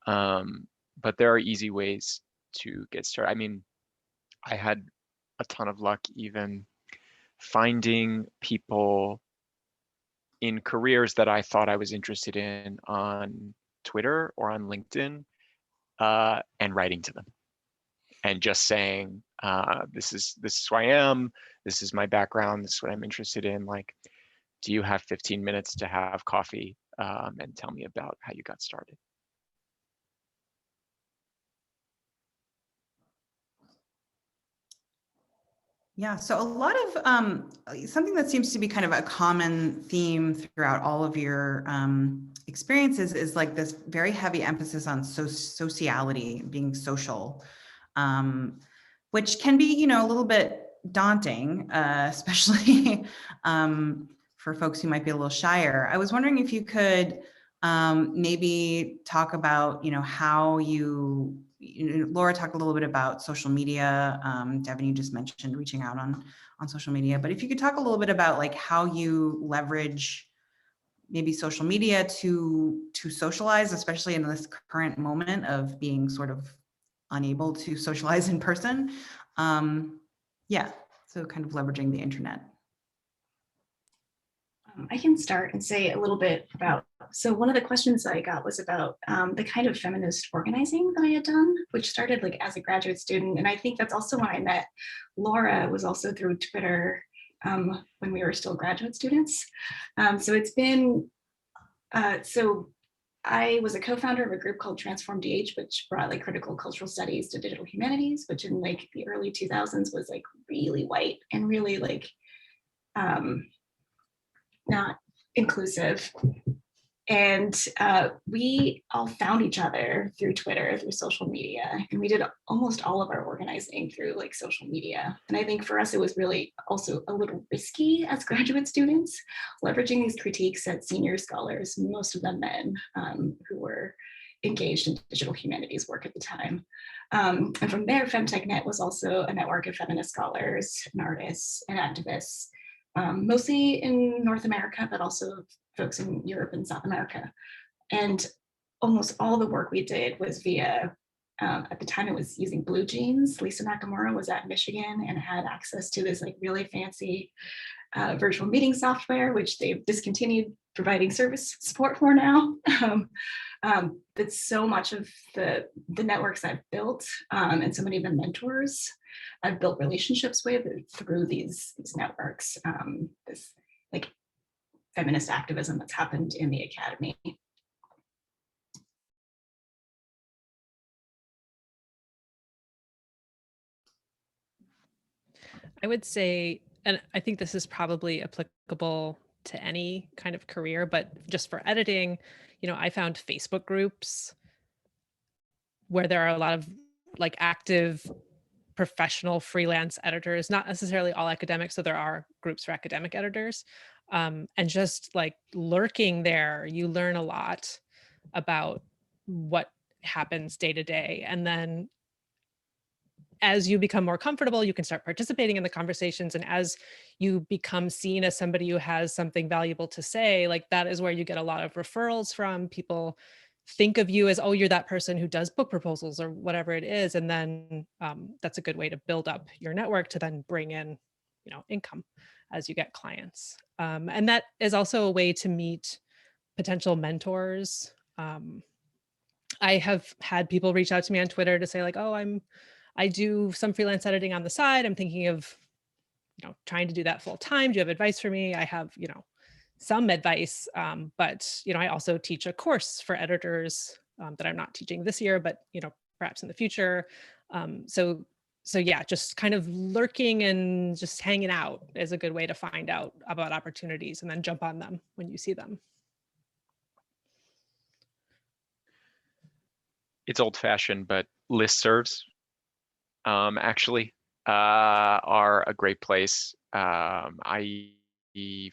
But there are easy ways to get started. I mean, I had a ton of luck even finding people in careers that I thought I was interested in on Twitter or on LinkedIn, and writing to them and just saying, this is who I am, this is my background, this is what I'm interested in. Like, do you have 15 minutes to have coffee, and tell me about how you got started? Yeah, so a lot of something that seems to be kind of a common theme throughout all of your experiences is like this very heavy emphasis on sociality, being social, which can be, you know, a little bit daunting, especially for folks who might be a little shyer. I was wondering if you could maybe talk about, you know, how Laura talked a little bit about social media. Devin, you just mentioned reaching out on social media, but if you could talk a little bit about like how you leverage maybe social media to socialize, especially in this current moment of being sort of unable to socialize in person. Yeah, so kind of leveraging the internet. I can start and say a little bit about, so one of the questions I got was about the kind of feminist organizing that I had done, which started like as a graduate student. And I think that's also when I met Laura, was also through Twitter, when we were still graduate students. So it's been, so I was a co-founder of a group called Transform DH, which brought like critical cultural studies to digital humanities, which in like the early 2000s was like really white and really like, not inclusive. And we all found each other through Twitter, through social media, and we did almost all of our organizing through like social media. And I think for us, it was really also a little risky as graduate students, leveraging these critiques at senior scholars, most of them men, who were engaged in digital humanities work at the time. And from there, FemTechNet was also a network of feminist scholars and artists and activists, mostly in North America, but also folks in Europe and South America. And almost all the work we did was via, at the time it was using Blue Jeans. Lisa Nakamura was at Michigan and had access to this like really fancy virtual meeting software, which they've discontinued providing service support for now. But so much of the networks I've built, and so many of the mentors I've built relationships with through these networks, this like feminist activism that's happened in the Academy. I would say, and I think this is probably applicable to any kind of career, but just for editing, you know, I found Facebook groups where there are a lot of like active professional freelance editors, not necessarily all academic. So there are groups for academic editors. And just like lurking there, you learn a lot about what happens day to day. And then as you become more comfortable, you can start participating in the conversations. And as you become seen as somebody who has something valuable to say, like that is where you get a lot of referrals from. People think of you as, oh, you're that person who does book proposals or whatever it is. And then that's a good way to build up your network to then bring in, you know, income as you get clients. And that is also a way to meet potential mentors. I have had people reach out to me on Twitter to say like, oh, I do some freelance editing on the side. I'm thinking of, you know, trying to do that full time. Do you have advice for me? I have, you know, some advice, but, you know, I also teach a course for editors that I'm not teaching this year, but, you know, perhaps in the future. So yeah, just kind of lurking and just hanging out is a good way to find out about opportunities and then jump on them when you see them. It's old fashioned, but listservs actually are a great place. I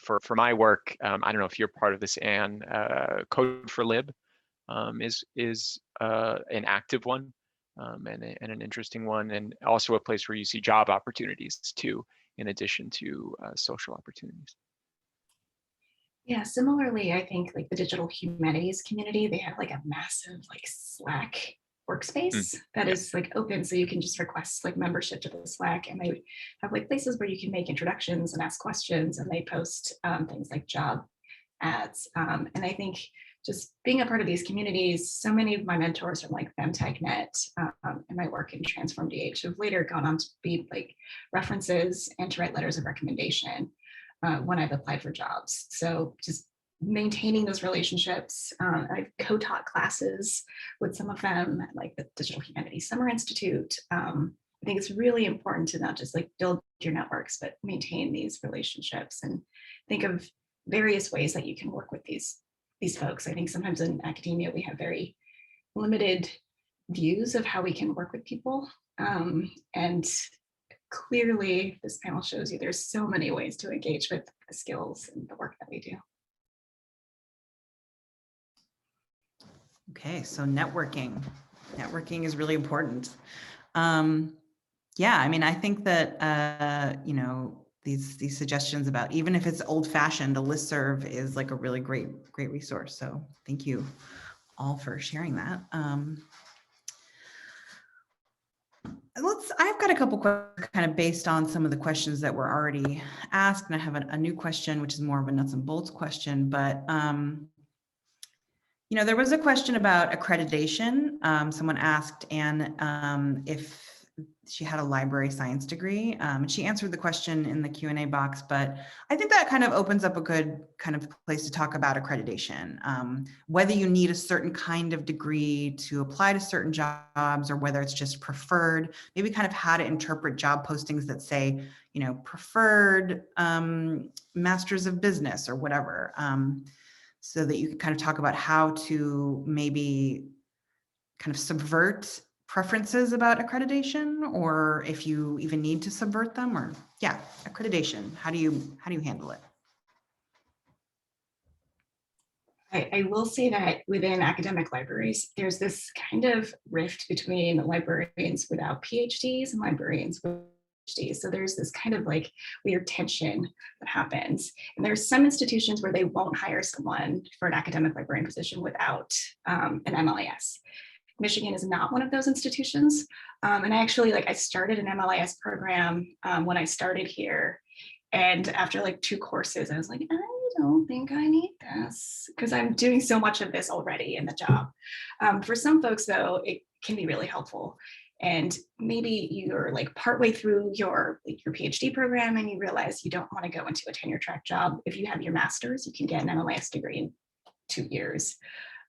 for my work, I don't know if you're part of this, Anne, Code for Lib is an active one and an interesting one, and also a place where you see job opportunities too, in addition to social opportunities. Yeah, similarly, I think like the digital humanities community, they have like a massive like Slack workspace that yeah. is like open, so you can just request like membership to the Slack, and they have like places where you can make introductions and ask questions, and they post things like job ads. And I think just being a part of these communities, so many of my mentors from like FemTechNet and my work in Transform DH have later gone on to be like references and to write letters of recommendation when I've applied for jobs. So just maintaining those relationships. I've co-taught classes with some of them at like the Digital Humanities Summer Institute. I think it's really important to not just like build your networks, but maintain these relationships and think of various ways that you can work with these folks. I think sometimes in academia, we have very limited views of how we can work with people. And clearly, this panel shows you there's so many ways to engage with the skills and the work that we do. Okay, so networking is really important. Yeah, I mean, I think that, you know, these suggestions about, even if it's old fashioned, a listserv is like a really great resource. So thank you all for sharing that. I've got a couple questions kind of based on some of the questions that were already asked, and I have a new question, which is more of a nuts and bolts question, but you know, there was a question about accreditation. Someone asked Anne if she had a library science degree, and she answered the question in the Q&A box, but I think that kind of opens up a good kind of place to talk about accreditation, whether you need a certain kind of degree to apply to certain jobs or whether it's just preferred, maybe kind of how to interpret job postings that say, you know, preferred masters of business or whatever. So that you can kind of talk about how to maybe kind of subvert preferences about accreditation, or if you even need to subvert them, or yeah, accreditation. How do you handle it? I will say that within academic libraries, there's this kind of rift between librarians without PhDs and librarians with PhDs. So there's this kind of like weird tension that happens. And there's some institutions where they won't hire someone for an academic librarian position without an MLIS. Michigan is not one of those institutions. And I actually, like, I started an MLIS program when I started here. And after like 2 courses, I was like, I don't think I need this because I'm doing so much of this already in the job. For some folks, though, it can be really helpful. And maybe you're like partway through your PhD program and you realize you don't want to go into a tenure track job. If you have your master's, you can get an MLIS degree in 2 years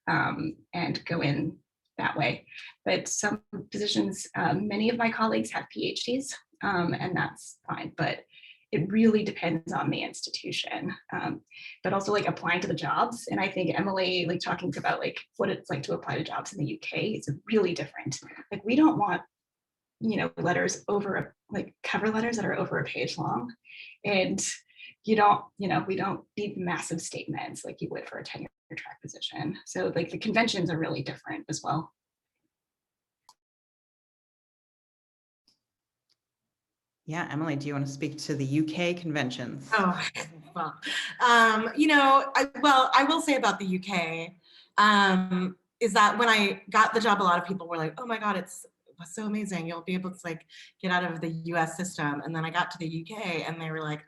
and go in that way. But some positions, many of my colleagues have PhDs, and that's fine. But it really depends on the institution, but also like applying to the jobs. And I think Emily, like talking about like what it's like to apply to jobs in the UK is really different. Like we don't want, you know, letters over like cover letters that are over a page long, and you don't, you know, we don't need massive statements like you would for a tenure track position. So like the conventions are really different as well. Yeah, Emily, do you want to speak to the UK conventions? Oh, well, you know, I will say about the UK is that when I got the job, a lot of people were like, oh my God, it was so amazing. You'll be able to like get out of the US system. And then I got to the UK and they were like,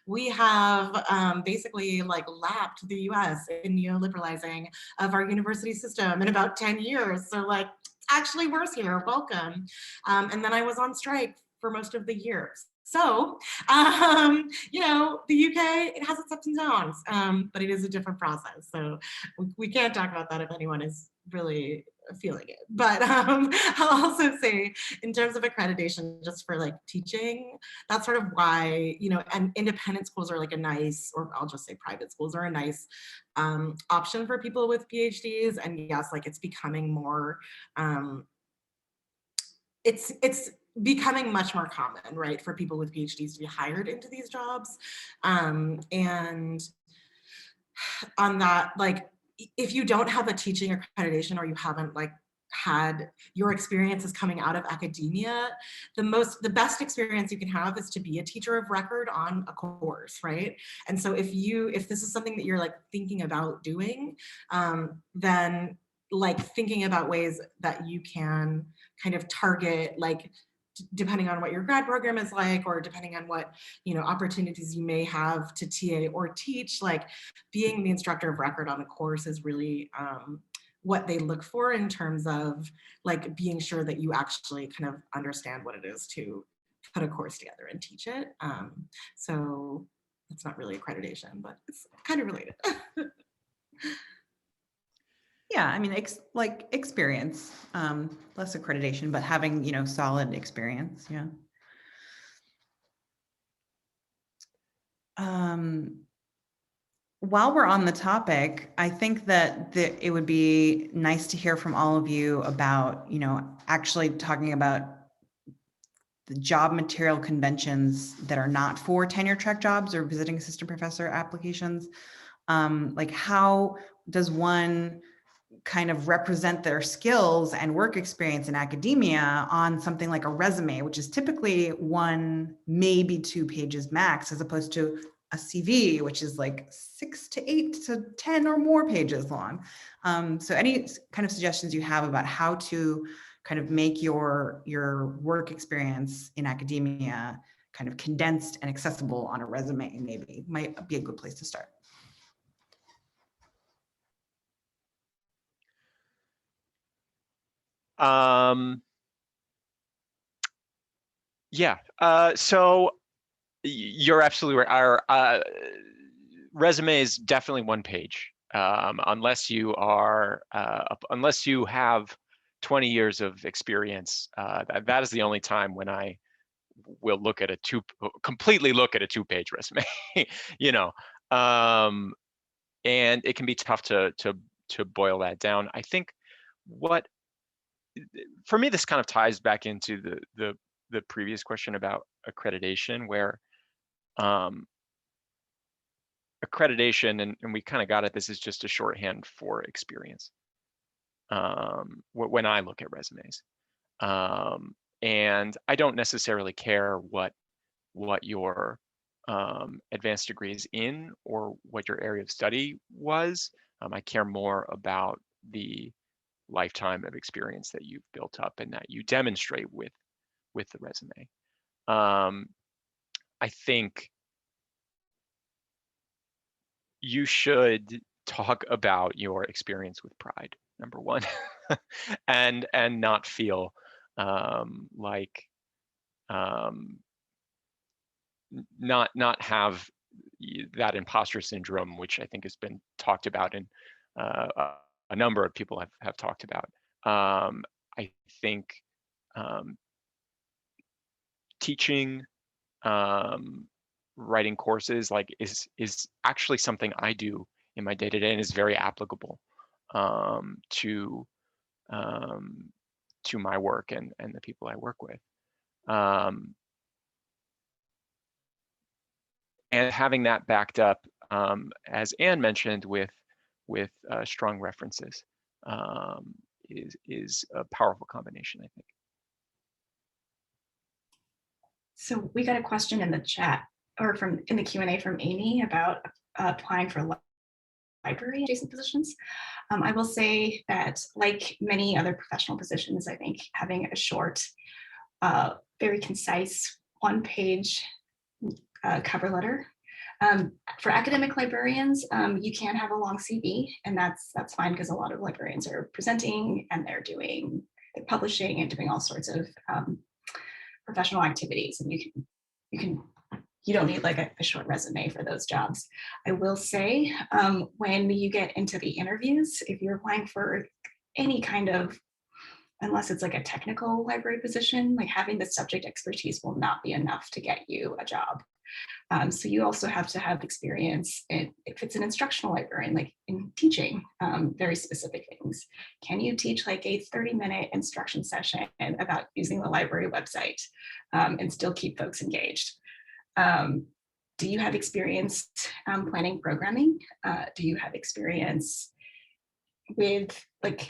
we have basically like lapped the US in neoliberalizing of our university system in about 10 years. So like, it's actually worse here, welcome. And then I was on strike for most of the year. So, you know, the UK, it has its ups and downs, but it is a different process. So we can't talk about that if anyone is really feeling it. But I'll also say in terms of accreditation, just for like teaching, that's sort of why, you know, and independent schools are like a nice, or I'll just say private schools are a nice option for people with PhDs. And yes, like it's becoming more, it's becoming much more common, right, for people with PhDs to be hired into these jobs. And on that, like, if you don't have a teaching accreditation or you haven't like had your experiences coming out of academia, the best experience you can have is to be a teacher of record on a course, right? And so if this is something that you're like thinking about doing, then like thinking about ways that you can kind of target, like depending on what your grad program is like, or depending on what, you know, opportunities you may have to TA or teach, like being the instructor of record on a course is really what they look for in terms of like being sure that you actually kind of understand what it is to put a course together and teach it. So it's not really accreditation, but it's kind of related. Yeah, I mean, like experience, less accreditation, but having, you know, solid experience. Yeah. While we're on the topic, I think that it would be nice to hear from all of you about, you know, actually talking about the job material conventions that are not for tenure track jobs or visiting assistant professor applications. Like, how does one kind of represent their skills and work experience in academia on something like a resume, which is typically 1, maybe 2 pages max, as opposed to a CV, which is like 6 to 8 to 10 or more pages long. So any kind of suggestions you have about how to kind of make your work experience in academia kind of condensed and accessible on a resume, maybe might be a good place to start. Yeah, so you're absolutely right. Our resume is definitely 1 page, unless you are, unless you have 20 years of experience. That is the only time when I will look at completely look at a 2-page resume, you know, and it can be tough to boil that down. I think for me, this kind of ties back into the previous question about accreditation, where accreditation, and we kind of got it, this is just a shorthand for experience when I look at resumes. And I don't necessarily care what your advanced degree is in or what your area of study was. I care more about the lifetime of experience that you've built up and that you demonstrate with the resume. I think you should talk about your experience with pride, number one, and not feel like not have that imposter syndrome, which I think has been talked about, and a number of people have talked about. I think teaching, writing courses, like is actually something I do in my day-to-day and is very applicable to my work and the people I work with. And having that backed up, as Anne mentioned, with strong references, is a powerful combination, I think. So we got a question in the chat, or in the Q&A from Amy, about applying for library adjacent positions. I will say that, like many other professional positions, I think having a short, very concise 1-page cover letter. For academic librarians, you can have a long CV, and that's fine, because a lot of librarians are presenting and they're publishing and doing all sorts of professional activities, and you don't need like a short resume for those jobs. I will say, when you get into the interviews, if you're applying for any kind of, unless it's like a technical library position, like having the subject expertise will not be enough to get you a job. So you also have to have experience if it's an instructional librarian, like in teaching very specific things. Can you teach like a 30-minute instruction session about using the library website and still keep folks engaged? Do you have experience planning programming? Do you have experience with like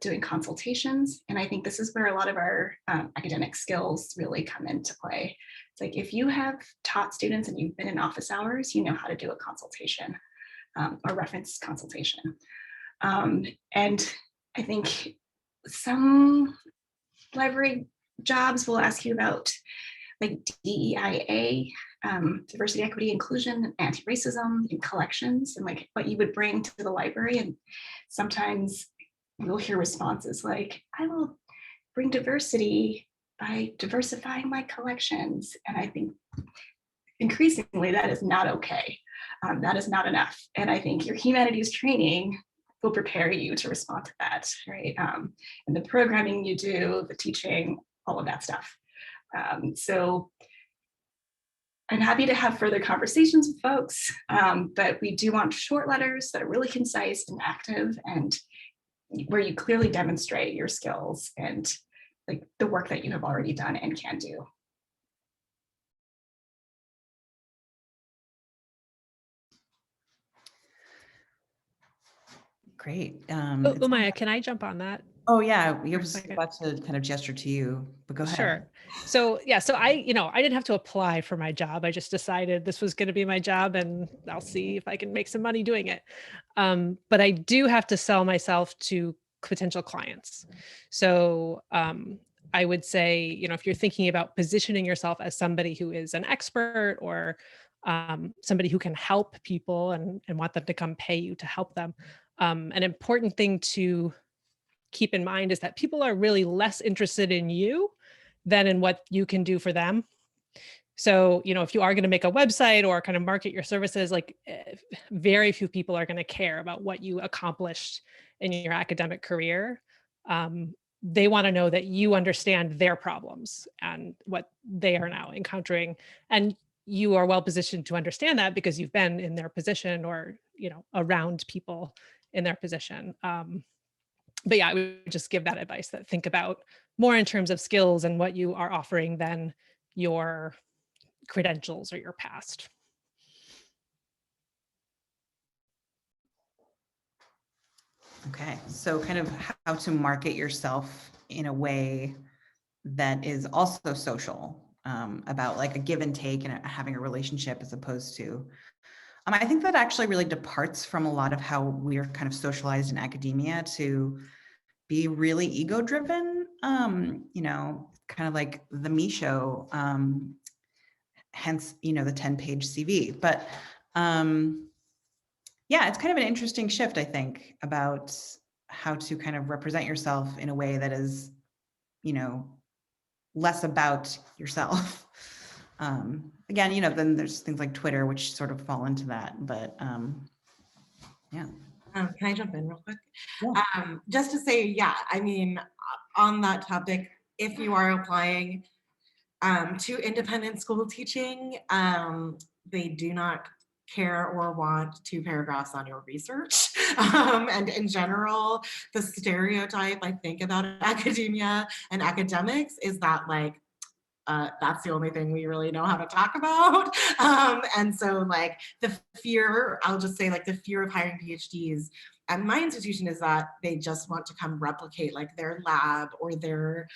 doing consultations? And I think this is where a lot of our academic skills really come into play. It's like if you have taught students and you've been in office hours, you know how to do a consultation or reference consultation. And I think some library jobs will ask you about like DEIA, diversity, equity, inclusion, anti-racism, and collections, and like what you would bring to the library. And sometimes you'll hear responses like, I will bring diversity by diversifying my collections. And I think increasingly that is not okay. That is not enough. And I think your humanities training will prepare you to respond to that, right? And the programming you do, the teaching, all of that stuff. So I'm happy to have further conversations with folks, but we do want short letters that are really concise and active and where you clearly demonstrate your skills and like the work that you have already done and can do. Great. Umaya, can I jump on that? Oh yeah, we for a was second? about to kind of gesture to you, but go ahead. Sure. So yeah, so I didn't have to apply for my job. I just decided this was going to be my job and I'll see if I can make some money doing it. But I do have to sell myself to potential clients. So I would say, if you're thinking about positioning yourself as somebody who is an expert or somebody who can help people and want them to come pay you to help them, an important thing to keep in mind is that people are really less interested in you than in what you can do for them. So, if you are going to make a website or kind of market your services, like very few people are going to care about what you accomplished in your academic career. They want to know that you understand their problems and what they are now encountering. And you are well positioned to understand that because you've been in their position or, around people in their position. But yeah, I would just give that advice that think about more in terms of skills and what you are offering than your credentials or your past. Okay, so kind of how to market yourself in a way that is also social, about like a give and take and having a relationship as opposed to, I think that actually really departs from a lot of how we're kind of socialized in academia to be really ego driven, kind of like the me show, hence, the 10-page CV. But yeah, it's kind of an interesting shift, I think, about how to kind of represent yourself in a way that is, less about yourself. Again, then there's things like Twitter, which sort of fall into that, but yeah. Can I jump in real quick? Yeah. Just to say, yeah, on that topic, if you are applying to independent school teaching, they do not care or want 2 paragraphs on your research. And in general, the stereotype I think about academia and academics is that like, that's the only thing we really know how to talk about. And so like the fear, I'll just say like the fear of hiring PhDs at my institution is that they just want to come replicate like their lab or their,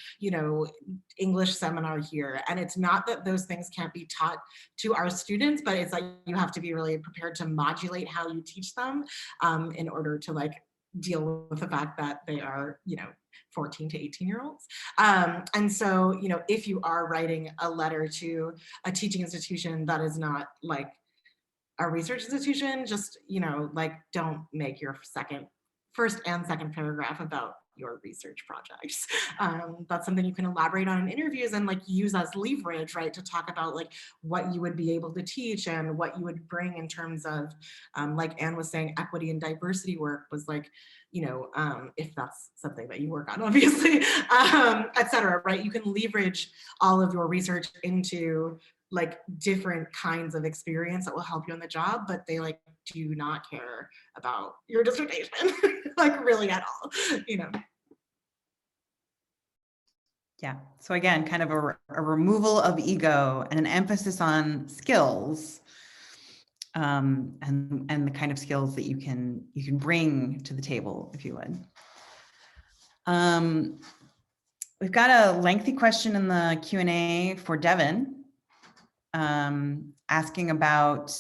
English seminar here. And it's not that those things can't be taught to our students, but it's like you have to be really prepared to modulate how you teach them in order to like deal with the fact that they are, 14 to 18-year-olds. And so, if you are writing a letter to a teaching institution that is not like a research institution, just, like don't make your first and second paragraph about your research projects. That's something you can elaborate on in interviews and like use as leverage, right, to talk about like what you would be able to teach and what you would bring in terms of, like Anne was saying, equity and diversity work was like, if that's something that you work on, obviously, et cetera, right? You can leverage all of your research into like different kinds of experience that will help you on the job, but they like do not care about your dissertation, like really at all, you know? Yeah. So again, kind of a removal of ego and an emphasis on skills, and the kind of skills that you can bring to the table, if you would. We've got a lengthy question in the Q&A for Devin, asking about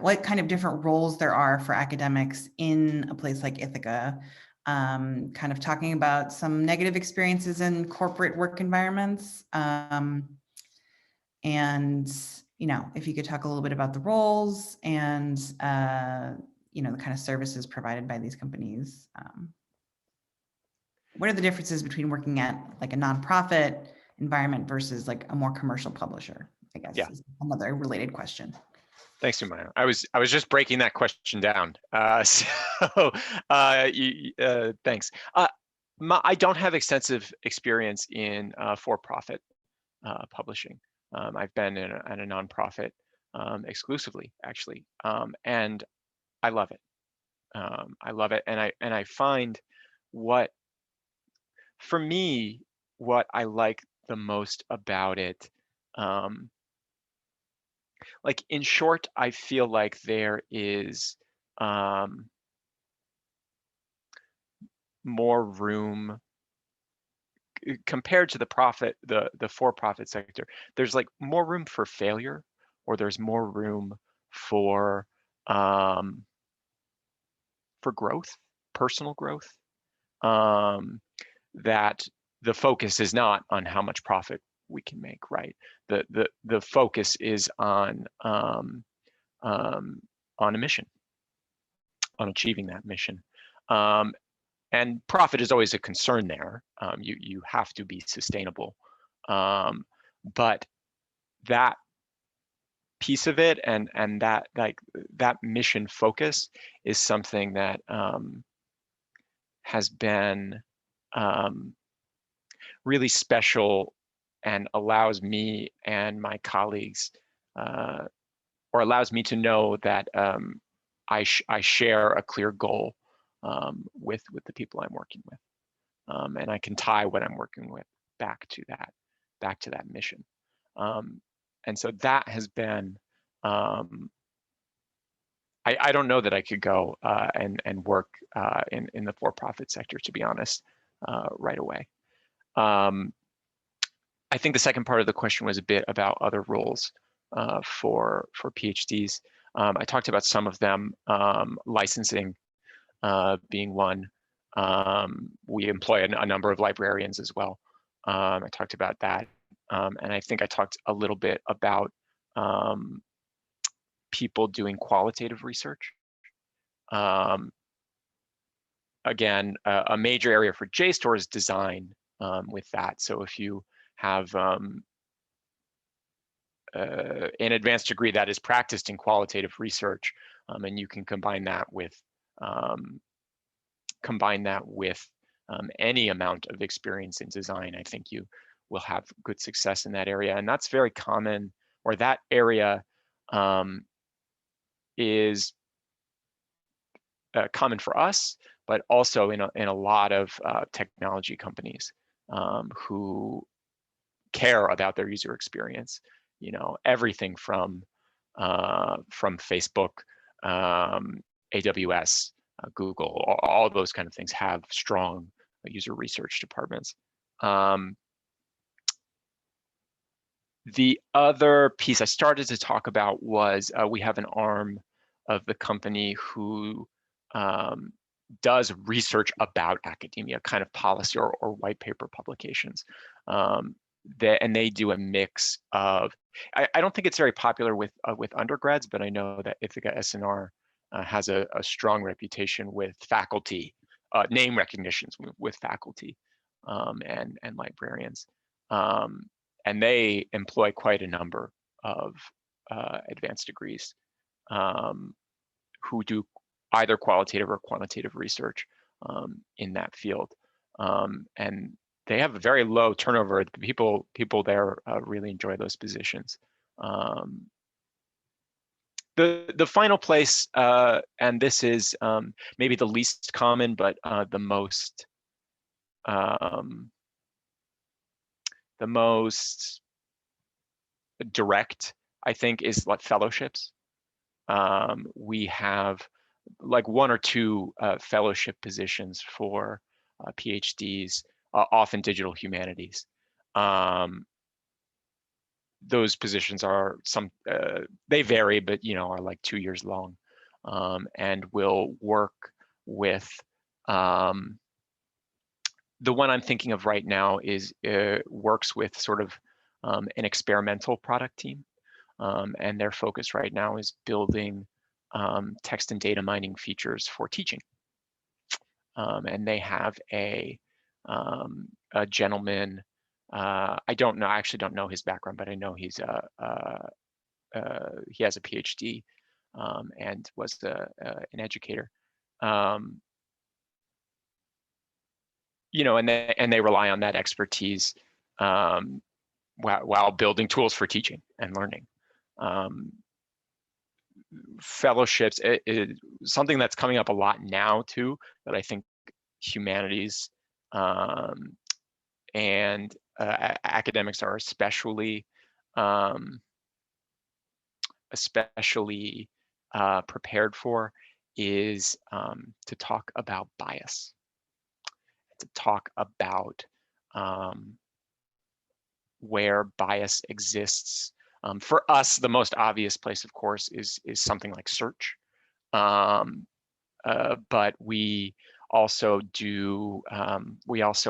what kind of different roles there are for academics in a place like Ithaca, kind of talking about some negative experiences in corporate work environments. And, you know, if you could talk a little bit about the roles and, you know, the kind of services provided by these companies. What are the differences between working at like a nonprofit environment versus like a more commercial publisher, I guess, Yeah. is another related question. Thanks, Sumaya. I was just breaking that question down. Thanks. I don't have extensive experience in for-profit publishing. I've been at a nonprofit exclusively, actually, and I love it. I love it, and I find for me, what I like the most about it. Like in short, I feel like there is more room compared to the for-profit sector. There's like more room for failure, or there's more room for growth, personal growth. That the focus is not on how much profit we can make, right? The focus is on a mission, on achieving that mission. And profit is always a concern there. You have to be sustainable. But that piece of it and that that mission focus is something that has been really special and allows me and my colleagues, or allows me to know that I share a clear goal with the people I'm working with, and I can tie what I'm working with back to that mission, and so that has been. I don't know that I could go and work in the for-profit sector, to be honest, right away. I think the second part of the question was a bit about other roles for PhDs. I talked about some of them, licensing being one. We employ a number of librarians as well. I talked about that. And I think I talked a little bit about people doing qualitative research. Again, a major area for JSTOR is design with that. So if you have an advanced degree that is practiced in qualitative research, and you can combine that with any amount of experience in design, I think you will have good success in that area. And that's very common, or that area is common for us, but also in a lot of technology companies who care about their user experience. You know, everything from Facebook, AWS, Google, all those kind of things have strong user research departments. The other piece I started to talk about was we have an arm of the company who does research about academia, kind of policy or white paper publications. And they do a mix of, I don't think it's very popular with undergrads, but I know that Ithaca SNR has a strong reputation with faculty, name recognitions with faculty and librarians. And they employ quite a number of advanced degrees who do either qualitative or quantitative research in that field. And they have a very low turnover. People there really enjoy those positions. The final place, and this is maybe the least common, but the most direct, I think, is like fellowships. We have like 1 or 2 fellowship positions for PhDs, often digital humanities. Those positions are they vary, but are like 2 years long, and will work with the one I'm thinking of right now is works with sort of an experimental product team, and their focus right now is building text and data mining features for teaching. And they have a gentleman. I actually don't know his background, but I know he has a PhD and was an educator. And they rely on that expertise while building tools for teaching and learning. Fellowships, something that's coming up a lot now too, that I think humanities and academics are especially prepared for, is to talk about bias, to talk about where bias exists. For us, the most obvious place, of course, is something like search. But we also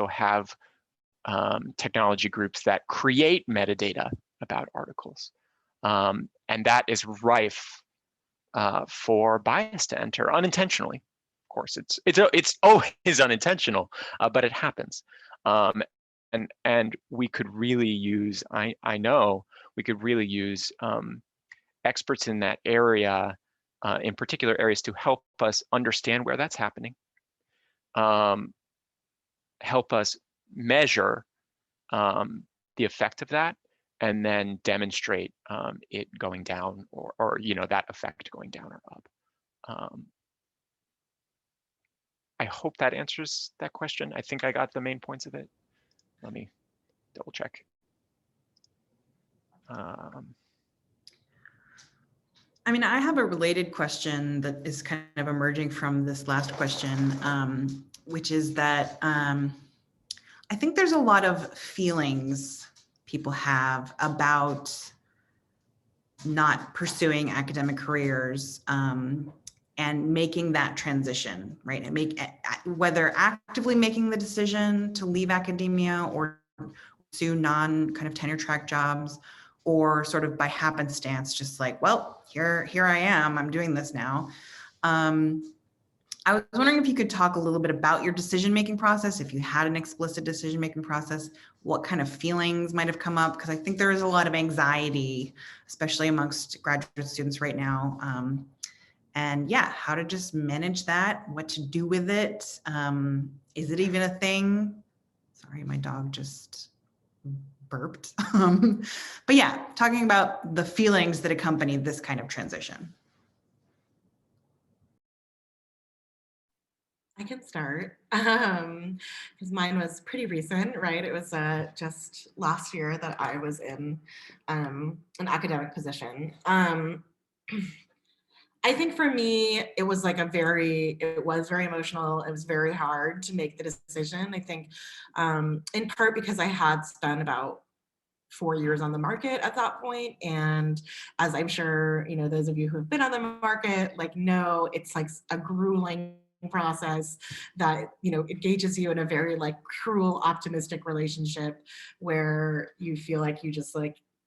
have technology groups that create metadata about articles. And that is rife for bias to enter unintentionally. Of course, it's always unintentional, but it happens. And we could really use, I know we could really use experts in that area, in particular areas, to help us understand where that's happening, help us measure the effect of that, and then demonstrate it going down, or that effect going down or up. I hope that answers that question. I think I got the main points of it. Let me double check. I mean, I have a related question that is kind of emerging from this last question, which is that I think there's a lot of feelings people have about not pursuing academic careers and making that transition, right? And whether actively making the decision to leave academia or pursue kind of tenure track jobs, or sort of by happenstance, just like, well, here I am, I'm doing this now. I was wondering if you could talk a little bit about your decision-making process, if you had an explicit decision-making process, what kind of feelings might have come up, because I think there is a lot of anxiety, especially amongst graduate students right now. And yeah, how to just manage that, what to do with it. Is it even a thing? Sorry, my dog just burped. But yeah, talking about the feelings that accompany this kind of transition. I can start because mine was pretty recent, right? It was just last year that I was in an academic position. I think for me, it was very emotional. It was very hard to make the decision. I think in part because I had spent about 4 years on the market at that point. And as I'm sure, those of you who have been on the market, know it's like a grueling process that, engages you in a very cruel, optimistic relationship where you feel like you just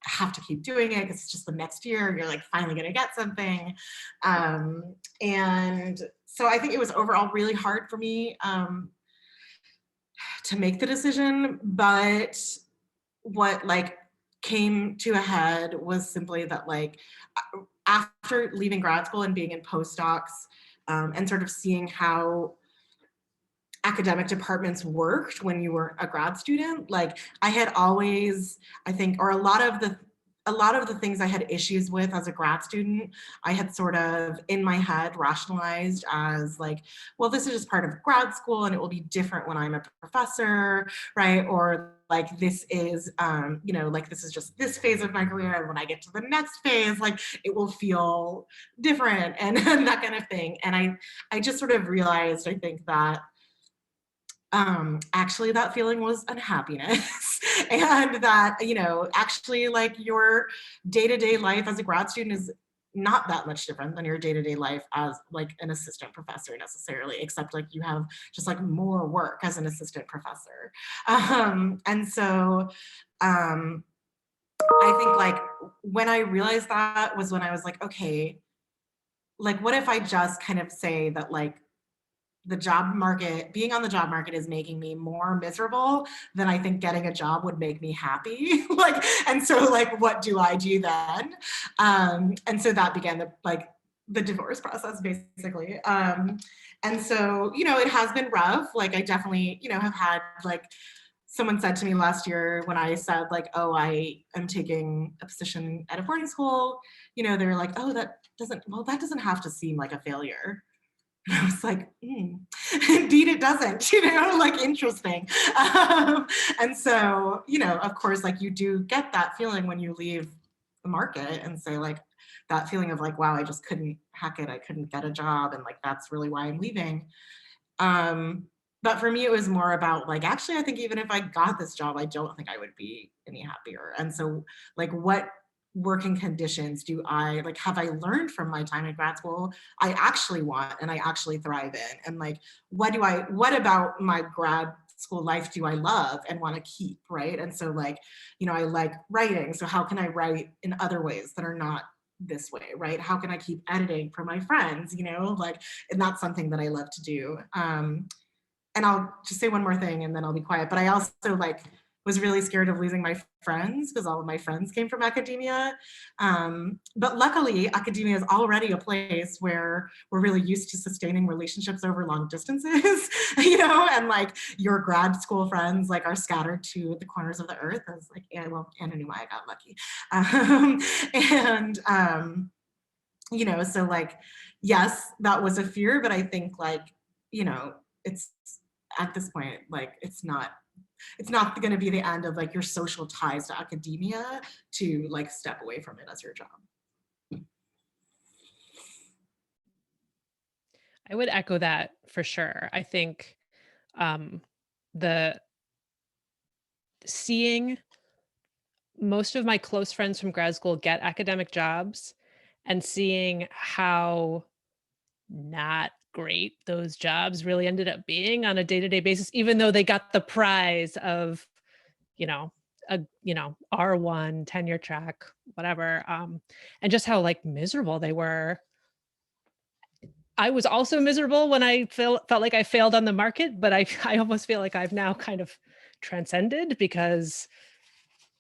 have to keep doing it because it's just the next year you're finally going to get something. And so I think it was overall really hard for me to make the decision, but what came to a head was simply that after leaving grad school and being in postdocs and sort of seeing how academic departments worked when you were a grad student, I had always, I think, or a lot of the a lot of the things I had issues with as a grad student, I had sort of in my head rationalized as like, well, this is just part of grad school and it will be different when I'm a professor, right? Or like this is, you know, like this is just this phase of my career, and when I get to the next phase, like it will feel different and, and that kind of thing. And I just sort of realized, I think that actually that feeling was unhappiness and that, you know, actually like your day-to-day life as a grad student is not that much different than your day-to-day life as like an assistant professor necessarily, except like you have just like more work as an assistant professor. And so I think like when I realized that was when I was like, okay, like what if I just kind of say that like the job market, being on the job market is making me more miserable than I think getting a job would make me happy. Like, and so like, what do I do then? And so that began the divorce process basically. And so, you know, it has been rough. Like I definitely, you know, have had like, someone said to me last year when I said like, oh, I am taking a position at a boarding school, you know, they were like, oh, that doesn't have to seem like a failure. I was like, indeed it doesn't, you know, like interesting. And so, you know, of course, like you do get that feeling when you leave the market and say like, that feeling of like, wow, I just couldn't hack it. I couldn't get a job. And like, that's really why I'm leaving. But for me, it was more about like, actually, I think even if I got this job, I don't think I would be any happier. And so like, what working conditions do I like, have I learned from my time in grad school I actually want and I actually thrive in? And like, what about my grad school life do I love and want to keep, right? And so like, you know, I like writing. So how can I write in other ways that are not this way, right? How can I keep editing for my friends, you know, like, and that's something that I love to do. And I'll just say one more thing and then I'll be quiet. But I also like was really scared of losing my friends because all of my friends came from academia. But luckily, academia is already a place where we're really used to sustaining relationships over long distances, you know, and like your grad school friends like are scattered to the corners of the earth. I was like, yeah, well, Anna knew why I got lucky. You know, so like, yes, that was a fear, but I think like, you know, it's at this point, like, it's not going to be the end of like your social ties to academia to like step away from it as your job. I would echo that for sure. I think the seeing most of my close friends from grad school get academic jobs and seeing how not great those jobs really ended up being on a day-to-day basis, even though they got the prize of, you know, a, you know, R1 tenure track, whatever. And just how like miserable they were. I was also miserable when I felt like I failed on the market, but I almost feel like I've now kind of transcended because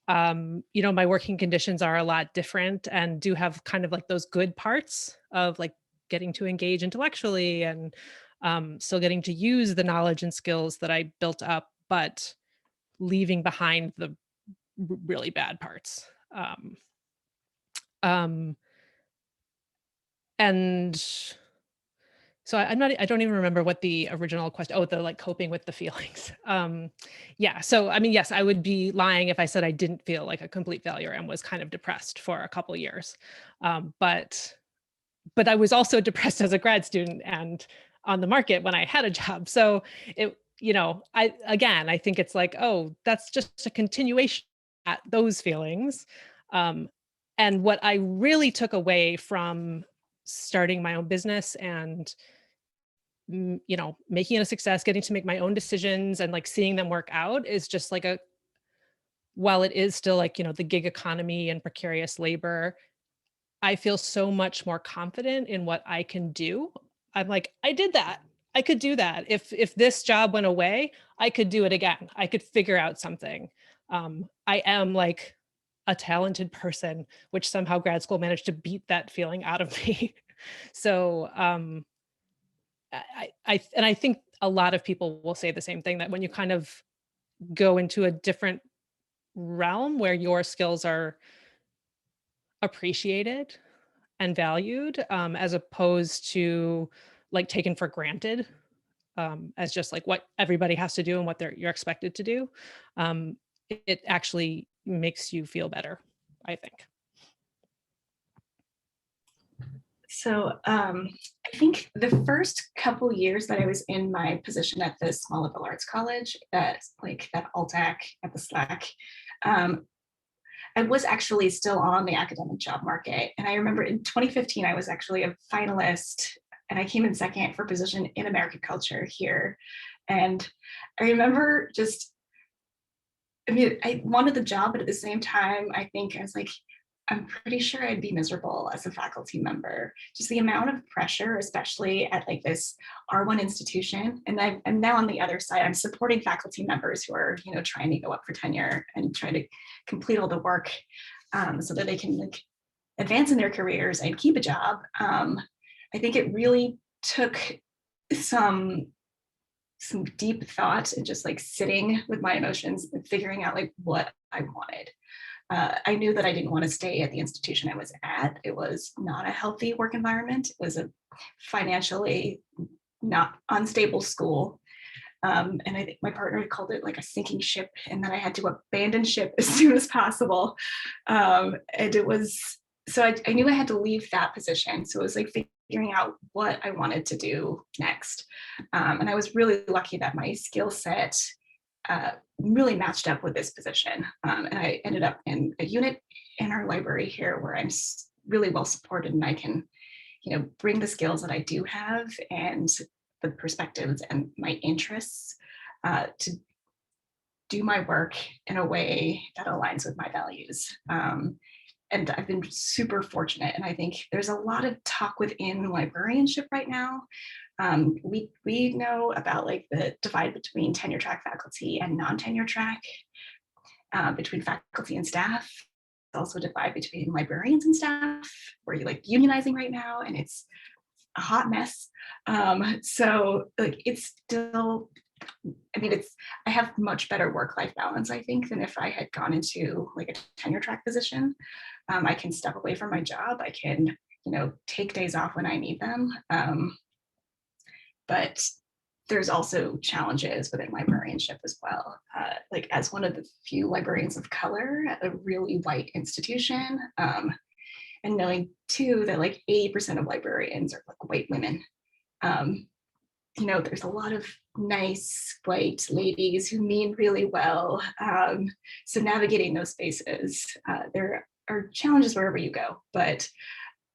you know, my working conditions are a lot different and do have kind of like those good parts of like getting to engage intellectually and still getting to use the knowledge and skills that I built up, but leaving behind the really bad parts. Um, and so I don't even remember what the original question, oh, the like coping with the feelings. Yeah, so I mean, yes, I would be lying if I said I didn't feel like a complete failure and was kind of depressed for a couple years. But I was also depressed as a grad student and on the market when I had a job. So it, you know, I think it's like, oh, that's just a continuation at those feelings. And what I really took away from starting my own business and you know, making it a success, getting to make my own decisions and like seeing them work out is just like while it is still like, you know, the gig economy and precarious labor, I feel so much more confident in what I can do. I'm like, I did that. I could do that. If this job went away, I could do it again. I could figure out something. I am like a talented person, which somehow grad school managed to beat that feeling out of me. So I think a lot of people will say the same thing, that when you kind of go into a different realm where your skills are appreciated and valued, as opposed to like taken for granted, as just like what everybody has to do and what you're expected to do. It actually makes you feel better, I think. So I think the first couple years that I was in my position at the small liberal arts college, like at ALTAC, at the SLAC, I was actually still on the academic job market. And I remember in 2015, I was actually a finalist and I came in second for position in American culture here. And I remember just, I mean, I wanted the job, but at the same time, I think I was like, I'm pretty sure I'd be miserable as a faculty member. Just the amount of pressure, especially at like this R1 institution. And I'm now on the other side. I'm supporting faculty members who are, you know, trying to go up for tenure and try to complete all the work so that they can like advance in their careers and keep a job. I think it really took some deep thought and just like sitting with my emotions and figuring out like what I wanted. I knew that I didn't want to stay at the institution I was at. It was not a healthy work environment. It was a financially not unstable school. And I think my partner called it like a sinking ship, and then I had to abandon ship as soon as possible. And it was, so I knew I had to leave that position. So it was like figuring out what I wanted to do next. And I was really lucky that my skill set really matched up with this position. And I ended up in a unit in our library here where I'm really well supported and I can, you know, bring the skills that I do have and the perspectives and my interests to do my work in a way that aligns with my values. And I've been super fortunate. And I think there's a lot of talk within librarianship right now. We know about like the divide between tenure track faculty and non-tenure track, between faculty and staff. Also divide between librarians and staff, where you're like unionizing right now, and it's a hot mess. So like it's still, I mean, I have much better work-life balance, I think, than if I had gone into like a tenure track position. I can step away from my job. I can, you know, take days off when I need them. But there's also challenges within librarianship as well. Like as one of the few librarians of color at a really white institution, and knowing too that like 80% of librarians are like white women. You know, there's a lot of nice white ladies who mean really well. So navigating those spaces, there are challenges wherever you go, but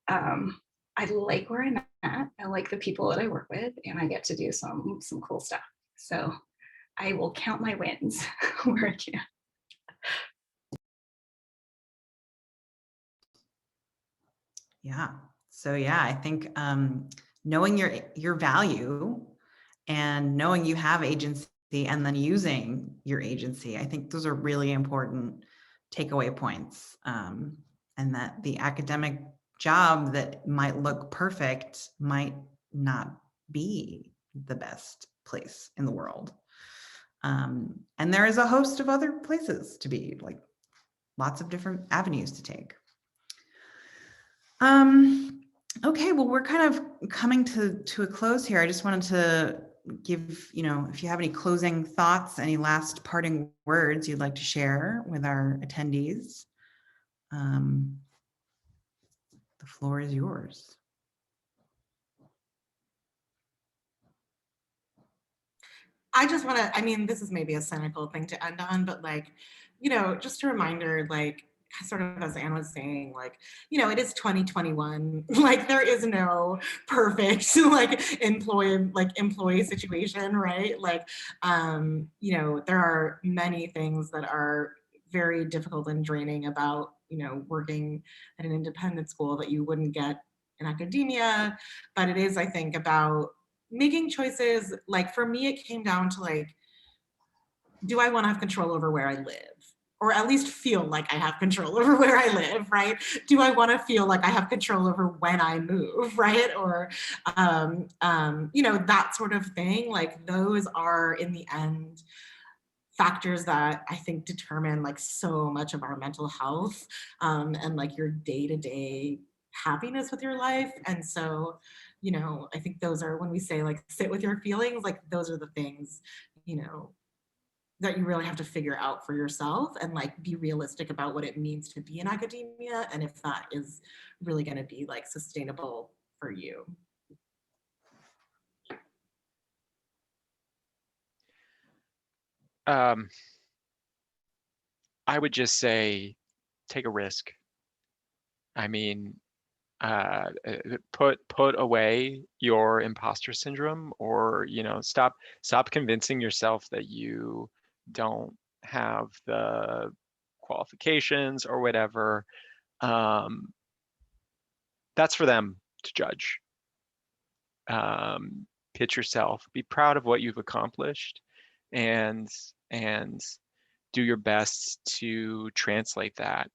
I like where I'm at. I like the people that I work with, and I get to do some cool stuff. So I will count my wins where I can. Yeah. So yeah, I think knowing your value and knowing you have agency and then using your agency, I think those are really important takeaway points. And that the academic job that might look perfect might not be the best place in the world. And there is a host of other places to be, like lots of different avenues to take. Okay, well, we're kind of coming to a close here. I just wanted to give, you know, if you have any closing thoughts, any last parting words you'd like to share with our attendees, the floor is yours. I just want to, I mean, this is maybe a cynical thing to end on, but like, you know, just a reminder, like, sort of as Anne was saying, like, you know, it is 2021. Like, there is no perfect like employee situation, right? Like, you know, there are many things that are very difficult and draining about, you know, working at an independent school that you wouldn't get in academia. But it is, I think, about making choices. Like for me, it came down to like, do I want to have control over where I live? Or at least feel like I have control over where I live, right? Do I want to feel like I have control over when I move, right? Or, you know, that sort of thing. Like those are in the end factors that I think determine like so much of our mental health and like your day-to-day happiness with your life. And so, you know, I think those are, when we say like sit with your feelings, like those are the things, you know, that you really have to figure out for yourself and like be realistic about what it means to be in academia and if that is really going to be like sustainable for you. I would just say, take a risk. I mean, put away your imposter syndrome, or stop convincing yourself that you don't have the qualifications or whatever. That's for them to judge. Pitch yourself, be proud of what you've accomplished, and do your best to translate that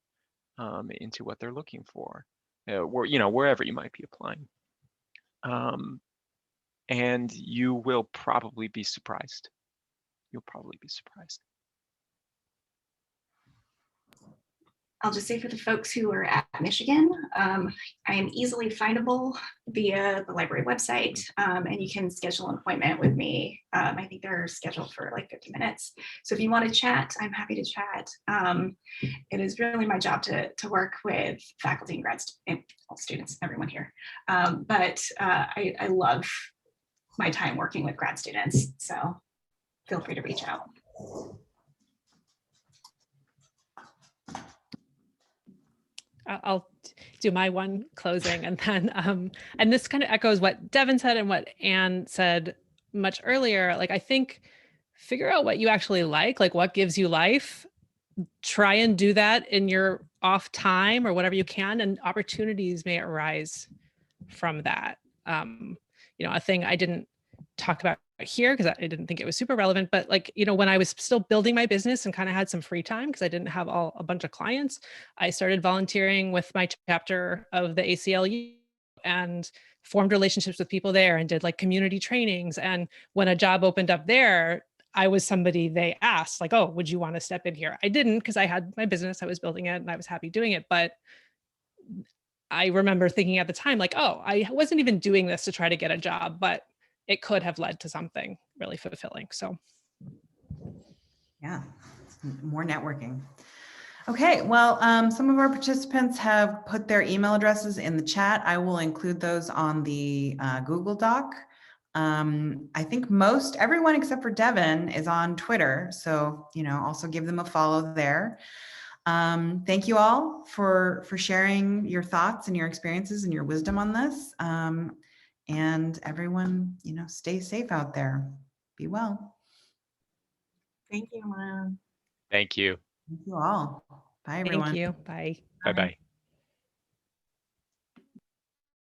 into what they're looking for, wherever you might be applying. And you will probably be surprised. You'll probably be surprised. I'll just say for the folks who are at Michigan, I am easily findable via the library website, and you can schedule an appointment with me. I think they're scheduled for like 50 minutes. So if you want to chat, I'm happy to chat. It is really my job to work with faculty and and all students, everyone here. But I love my time working with grad students, so feel free to reach out. I'll do my one closing, and then and this kind of echoes what Devin said and what Anne said much earlier. Like, I think figure out what you actually like what gives you life. Try and do that in your off time or whatever you can, and opportunities may arise from that. A thing I didn't talk about here because I didn't think it was super relevant, but when I was still building my business and kind of had some free time because I didn't have a bunch of clients, I started volunteering with my chapter of the ACLU and formed relationships with people there and did like community trainings. And when a job opened up there, I was somebody they asked, like, oh, would you want to step in here? I didn't, because I had my business, I was building it and I was happy doing it. But I remember thinking at the time, like, oh, I wasn't even doing this to try to get a job, but it could have led to something really fulfilling. So yeah, more networking. Okay, well, some of our participants have put their email addresses in the chat. I will include those on the Google Doc. I think everyone except for Devin is on Twitter. So, also give them a follow there. Thank you all for sharing your thoughts and your experiences and your wisdom on this. And everyone, stay safe out there. Be well. Thank you, Mom. Thank you. Thank you all. Bye, everyone. thank you. Bye. Bye-bye.